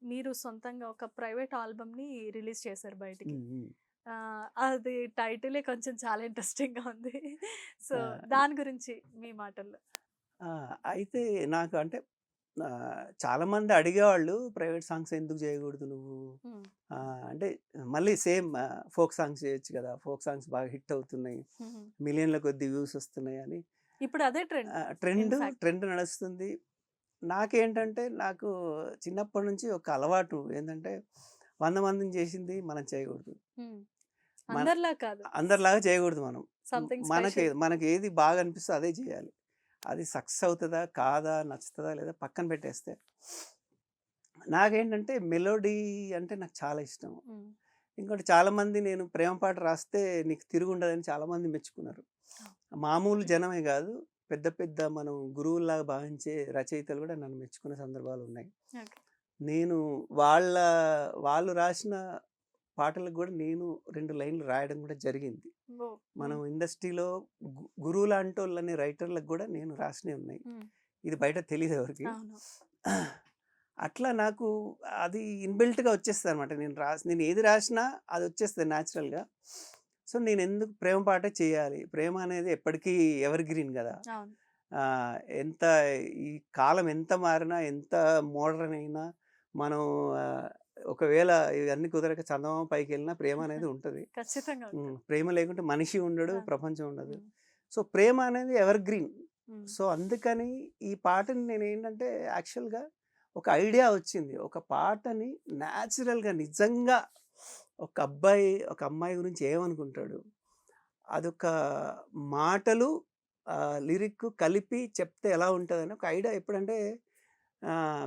మీరు సొంతంగా ఒక ప్రైవేట్ ఆల్బమ్‌ని రిలీజ్ చేశారు బయటికి. హ్మ్. హ్మ్. అది టైటిలే కొంచెం చాలా ఇంట్రెస్టింగ్‌గా ఉంది. సో, ఆహ్, దాని గురించి మీ మాటల్లో. ఆ! అయితే నాకు అంటే చాలామంది అడిగేవాళ్ళు ప్రైవేట్ సాంగ్స్ ఎందుకు చేయకూడదు నువ్వు? హ్మ్. అంటే మళ్ళీ సేమ్ ఫోక్ సాంగ్స్ చేయొచ్చు కదా! ఫోక్ సాంగ్స్ బాగా హిట్ అవుతున్నాయి. హుహు. మిలియన్‌ల కొద్దీ వ్యూస్ వస్తున్నాయి అని ఇప్పుడు అదే ట్రెండ్ ట్రెండ్ ఇన్‌ఫాక్ట్. ట్రెండ్ నడుస్తుంది. నాకేంటంటే నాకు చిన్నప్పటి నుంచి ఒక అలవాటు ఏందంటే 100 మందిని చేసింది మనం చేయకూడదు. హ్మ్. మన అందరిలా కాదు. అందరిలాగా చేయకూడదు మనం. సంథింగ్ మనకి స్పెషల్. మనకేది బాగా అనిపిస్తే అదే చేయాలి. అది సక్సెస్ అవుతదా? కాదా? నచ్చుతదా? లేదా? పక్కన పెట్టేస్తే. నాకేంటంటే మెలోడీ అంటే నాకు చాలా ఇష్టం. హ్మ్. ఇంకోటి చాలామంది నేను ప్రేమ పాట రాస్తే నీకు తిరుగుండదని చాలామంది మెచ్చుకున్నారు. మామూలు జనమే గాదు. పెద్ద పెద్ద మనం గురువుల్లాగా భావించే రచయితలు గూడా నన్ను మెచ్చుకున్న సందర్భాలున్నాయి. ఓకే. నేను వాళ్ళ వాళ్ళు రాసిన పాటలకు గూడా నేను 2 లైన్‌లు రాయడం గూడా జరిగింది. ఓహ్! మనం హ్మ్. ఇండస్ట్రీలో గురువులాంటోళ్ళని రైటర్‌లకు గూడా నేను రాసినయి ఉన్నాయి. హ్మ్. ఇది బయట తెలీదెవరికీ. అవును. అట్లా నాకు అది ఇన్‌బిల్ట్‌గా వచ్చేస్తదనమాట. నేను ఏది రాసినా అదొచ్చేస్తది న్యాచురల్‌గా. సో, నేనెందుకు ప్రేమ పాటే చేయాలి. ప్రేమ అనేది ఎప్పటికీ ఎవర్ గ్రీన్ గదా! అవును. ఎంత ఈ కాలం ఎంత మారినా, ఎంత మోడర్న్ అయినా, మనం ఆహ్, ఒకవేళ ఇవన్నీ కుదరక చందమామ పైకెళ్ళినా ప్రేమ అనేది ఉంటది. ఖచ్చితంగా ఉంటది. ప్రేమ లేకుంటే మనిషి ఉండడు, ఆ! ప్రపంచం ఉండదు. హ్మ్. సో, ప్రేమ అనేది ఎవర్ గ్రీన్. హ్మ్. సో, అందుకని ఈ పాటని నేనేంటంటే యాక్చువల్‌గా ఒక ఐడియా వచ్చింది. ఒక పాటని న్యాచురల్‌గా నిజంగా ఒక అబ్బాయి, ఒక అమ్మాయి గురించి ఏమనుకుంటాడు? అదొక మాటలు, లిరిక్ కలిపి చెప్తే ఎలా ఉంటదని ఒక ఐడియా ఎప్పుడంటే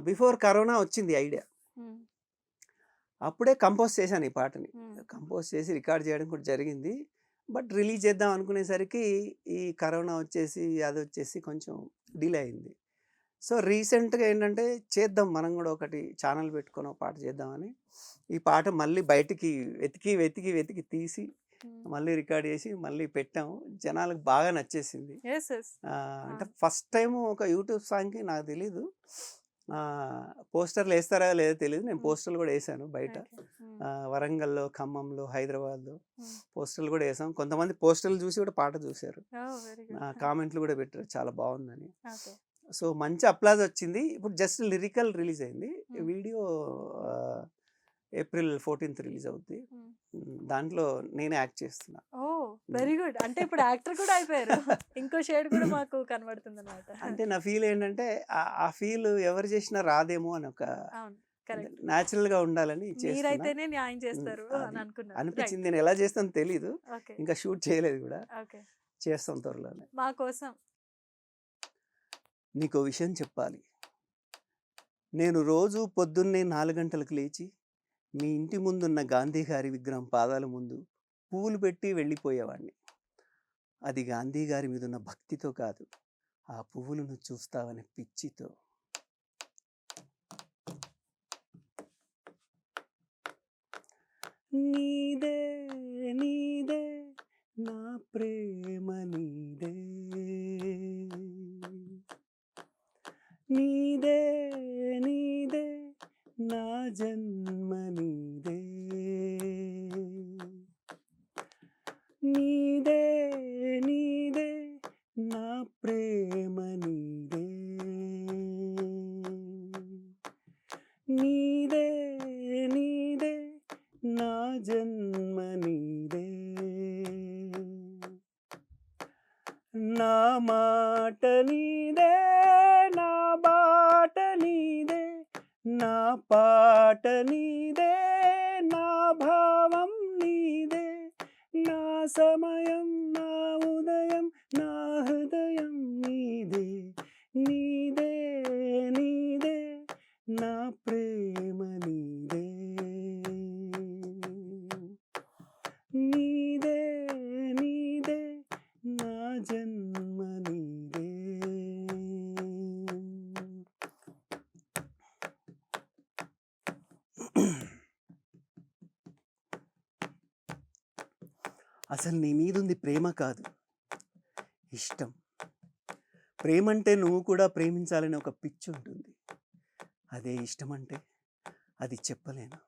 బిఫోర్ కరోనా వచ్చింది ఈ ఐడియా. హ్మ్. అప్పుడే కంపోజ్ చేశాను ఈ పాటని. హ్మ్. కంపోజ్ చేసి రికార్డ్ చేయడం కూడా జరిగింది. బట్ రిలీజ్ చేద్దాం అనుకునేసరికి ఈ కరోనా వచ్చేసి, అదొచ్చేసి కొంచెం డిలే అయింది. సో, రీసెంట్‌గా ఏంటంటే చేద్దాం మనం గూడా ఒకటి ఛానెల్ పెట్టుకొని ఒక పాట చేద్దామని, ఈ పాట మళ్ళీ బయటికి వెతికి, వెతికి, వెతికి తీసి, హ్మ్. మళ్ళీ రికార్డ్ చేసి, మళ్ళీ పెట్టాము. జనాలకు బాగా నచ్చేసింది. యెస్. యెస్. అంటే అవును. ఫస్ట్ టైము ఒక యూట్యూబ్ సాంగ్‌కి నాకు తెలీదు. పోస్టర్‌లేస్తారో లేదో తెలీదు. నేను హ్మ్. పోస్టర్‌లు గూడా యేసాను బయట. ఓకే. హ్మ్. వరంగల్‌లో, ఖమ్మంలో, హైదరాబాద్‌లో హ్మ్. పోస్టర్‌లు గూడా యేసాం. కొంతమంది పోస్టర్‌లు చూసి గూడా పాట చూసారు. ఓహ్! Very good. కామెంట్‌లు గూడా పెట్టారు చాలా బావుందని. ఓకే. సో, మంచి అప్లాజ్ వచ్చింది. ఇప్పుడు జస్ట్ లిరికల్ రిలీజ్ అయింది. హ్మ్. వీడియో ఆహ్, ఏప్రిల్ 14థ్ రిలీజ్ అవుద్ది. హ్మ్. దాంట్లో నేనే యాక్ట్ చేస్తున్నా. ఓహ్! హ్మ్. Very good. అంటే ఇప్పుడు యాక్టర్ కూడా అయిపోయారు. ఇంకో షేడ్ కూడా మాకు కనబడుతుందన్నమాట. అంటే నా ఫీల్ ఏంటంటే ఆ ఫీల్ ఎవరు చేసినా రాదేమో అని ఒక అవును. కరెక్ట్. నేచురల్‌గా ఉండాలని చేస్తున్నా. మీరైతేనే న్యాయం చేస్తారు అని అది అనుకున్నారు. రైట్. అనిపించింది. నేను ఎలా చేస్తానో తెలీదు. ఓకే. ఇంకా షూట్ చేయలేదు గూడా. ఓకే. చేస్తాం త్వరలోనే. మా కోసం నీకో విషయం చెప్పాలి. నేను రోజు పొద్దున్నే 4 గంటలకు లేచి, మీ ఇంటి ముందున్న గాంధీ గారి విగ్రహం పాదాల ముందు పువ్వులు పెట్టి వెళ్ళిపోయేవాడిని. అది గాంధీ గారి మీదున్న భక్తితో కాదు, ఆ పువ్వులను చూస్తావనే పిచ్చితో. నీదే నీదే నా ప్రేమ నీదే, నీదే నీదే నా జన్మ నీదే, నీదే నీదే నా ప్రేమ నీదే, నీదే నీదే నా జన్మ నీదే, నా మాట నీదే, నా బాట నీదే, నా పాట నీదే, నా భావం నీదే, నా సమయం నా ఉదయం నా హృదయం నీదే, నీదే నీదే నా ప్రేమ నీదే, నీదే నీదే నా జన్మ నీదే. అసలు నీ మీదుంది ప్రేమ కాదు, ఇష్టం. ప్రేమంటే నువ్వు కూడా ప్రేమించాలని ఒక పిచ్చి ఉంటుంది. అదే ఇష్టం అంటే అది చెప్పలేను,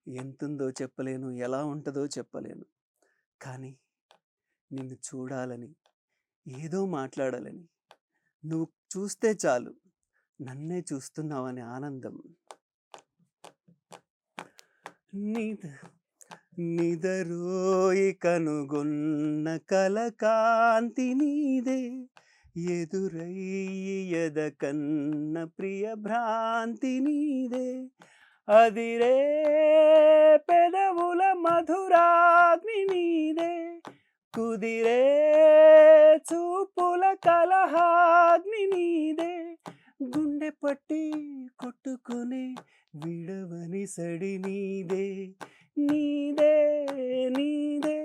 ఎంతుందో చెప్పలేను, ఎలా ఉంటుందో చెప్పలేను. కానీ నిన్ను చూడాలని, ఏదో మాట్లాడాలని, నువ్వు చూస్తే చాలు నన్నే చూస్తున్నావనే ఆనందం. నిదరోయి కనుగొన్న కలకాంతి నీదే, ఎదురయ్యద కన్న ప్రియ భ్రాంతి నీదే, అదిరే పెదవుల మధురాగ్ని నీదే, కుదిరే చూపుల కలహాగ్ని నీదే, గుండె పట్టి కొట్టుకునే విడవని సడి నీదే, నీదే నీదే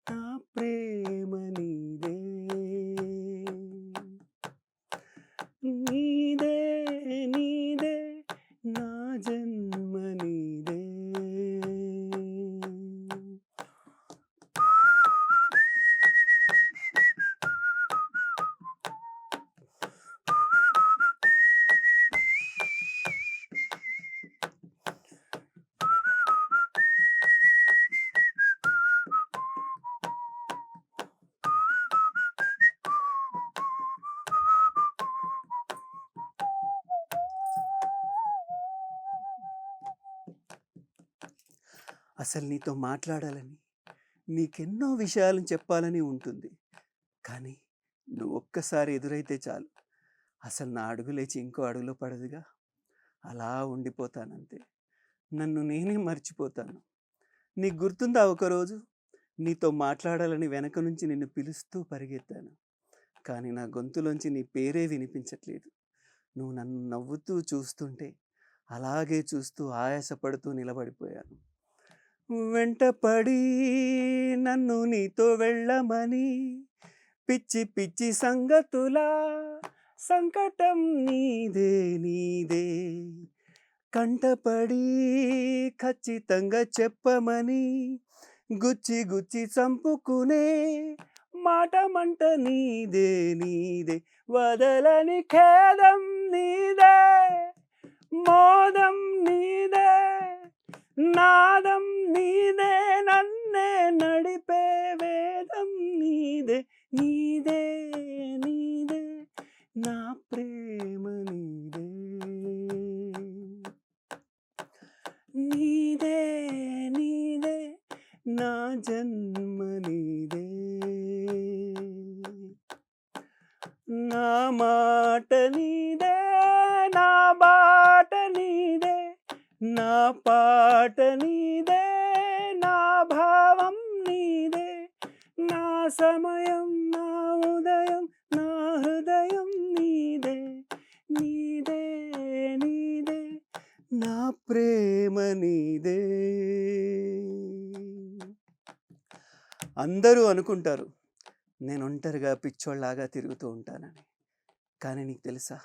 నా ప్రేమ నీదే, నీదే నీదే నా జన్మ నీదే. అసలు నీతో మాట్లాడాలని, నీకెన్నో విషయాలను చెప్పాలని ఉంటుంది. కానీ నువ్వు ఒక్కసారి ఎదురైతే చాలు, అసలు నా అడుగు లేచి ఇంకో అడుగులో పడదుగా. అలా ఉండిపోతానంతే, నన్ను నేనే మర్చిపోతాను. నీకు గుర్తుందా ఒకరోజు నీతో మాట్లాడాలని వెనక నుంచి నిన్ను పిలుస్తూ పరిగెత్తాను, కానీ నా గొంతులోంచి నీ పేరే వినిపించట్లేదు. నువ్వు నన్ను నవ్వుతూ చూస్తుంటే అలాగే చూస్తూ ఆయాసపడుతూ నిలబడిపోయాను. వెంటపడి నన్ను నీతో వెళ్ళమని పిచ్చి పిచ్చి సంగతులా, సంకటం నీదే నీదే, కంటపడి ఖచ్చితంగా చెప్పమని గుచ్చి గుచ్చి చంపుకునే మాట మంట నీదే నీదే, వదలని ఖేదం నీదే, మోదం నీదే, నాదం నీదే, నన్నే నడిపే వేదం నీదే, నీదే నీదే నా ప్రేమ నీదే, నీదే నీదే నా జన్మ నీదే, నా మాట నీదే, నా బాట నీదే, నా పాట నీదే, నా భావం నీదే, నా సమయం నా ఉదయం నా హృదయం నీదే, నీదే నీ మహిమ నీదే. అందరూ అనుకుంటారు నేను ఒంటరిగా పిచ్చోళ్ళలాగా తిరుగుతూ ఉంటానని. కానీ నీకు తెలుసా,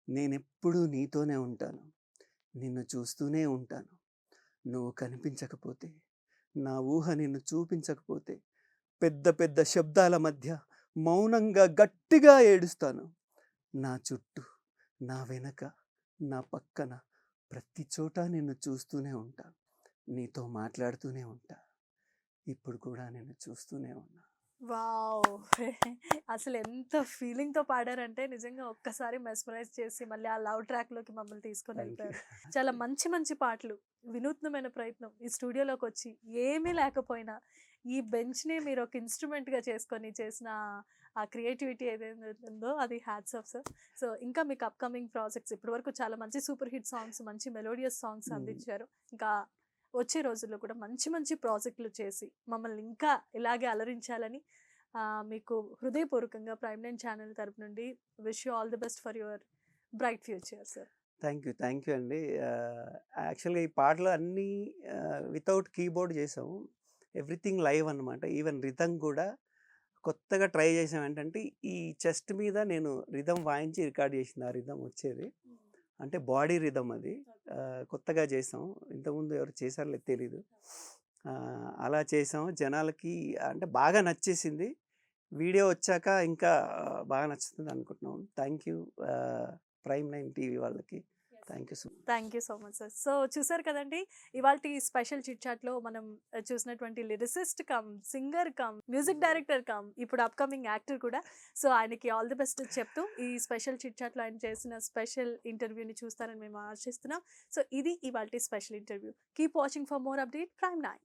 నేనెప్పుడూ నీతోనే ఉంటాను. నిన్ను చూస్తూనే ఉంటాను. నువ్వు కనిపించకపోతే, నా ఊహ నిన్ను చూపించకపోతే, పెద్ద పెద్ద శబ్దాల మధ్య మౌనంగా గట్టిగా ఏడుస్తాను. నా చుట్టూ, నా వెనక, నా పక్కన ప్రతి చోట నిన్ను చూస్తూనే ఉంటా. నీతో మాట్లాడుతూనే ఉంటా. ఇప్పుడు కూడా నిన్ను చూస్తూనే ఉన్నా. వావ్! అసలు ఎంత ఫీలింగ్‌తో పాడారంటే నిజంగా ఒక్కసారి మెస్మరైజ్ చేసి మళ్ళీ ఆ లవ్ ట్రాక్‌లోకి మమ్మల్ని తీసుకొని థ్యాంక్ యూ. వెళ్ళిపోయారు. చాలా మంచి మంచి పాటలు, వినూత్నమైన ప్రయత్నం. ఈ స్టూడియోలోకొచ్చి ఏమీ లేకపోయినా ఈ బెంచ్‌ని మీరు ఒక ఇన్‌స్ట్రుమెంట్‌గా చేసుకొని చేసిన ఆ క్రియేటివిటీ ఏదైతే ఉందో అది హ్యాట్స్ ఆఫ్ సార్. సో, ఇంకా మీకు అప్‌కమింగ్ ప్రాజెక్ట్స్ ఇప్పటివరకు చాలా మంచి సూపర్ హిట్ సాంగ్స్, మంచి మెలోడియస్ సాంగ్స్ హ్మ్. అందించారు. ఇంకా వచ్చే రోజుల్లో కూడా మంచి మంచి ప్రాజెక్టులు చేసి మమ్మల్ని ఇంకా ఇలాగే అలరించాలని మీకు హృదయపూర్వకంగా ప్రైమ్ నైన్ ఛానల్ తరపు నుండి wish you all the best for your bright future sir. Thank you అండి. యాక్చువల్గా ఈ పాటలు అన్నీ వితౌట్ కీబోర్డ్ చేసాము. ఎవ్రీథింగ్ లైవ్ అన్నమాట. ఈవెన్ రిథమ్ కూడా కొత్తగా ట్రై చేసాం. ఏంటంటే ఈ చెస్ట్ మీద నేను రిథమ్ వాయించి రికార్డ్ చేసింది. ఆ రిథమ్ వచ్చేది అంటే బాడీ రిథమ్ అది. కొత్తగా చేసాం. ఇంతకుముందు ఎవరు చేశారో లేదో తెలీదు. అలా చేసాం. జనాలకి అంటే బాగా నచ్చేసింది. వీడియో వచ్చాక ఇంకా బాగా నచ్చుతుంది అనుకుంటున్నాం. Thank you Prime Nine TV వాళ్ళకి. Thank you so much. Thank you so much sir. So చూసారు కదండి, ఇవాల్టి స్పెషల్ చిట్ చాట్లో మనం చూసినటువంటి lyricist cum, singer cum, music director cum, ఇప్పుడు అప్కమింగ్ యాక్టర్ కూడా. సో ఆయనకి ఆల్ ది బెస్ట్ చెప్తూ ఈ స్పెషల్ చిట్ చాట్లో ఆయన చేసిన స్పెషల్ ఇంటర్వ్యూని చూస్తారని మేము ఆశిస్తున్నాం. సో ఇది ఇవాల్టి special interview. Keep watching for more update prime nine.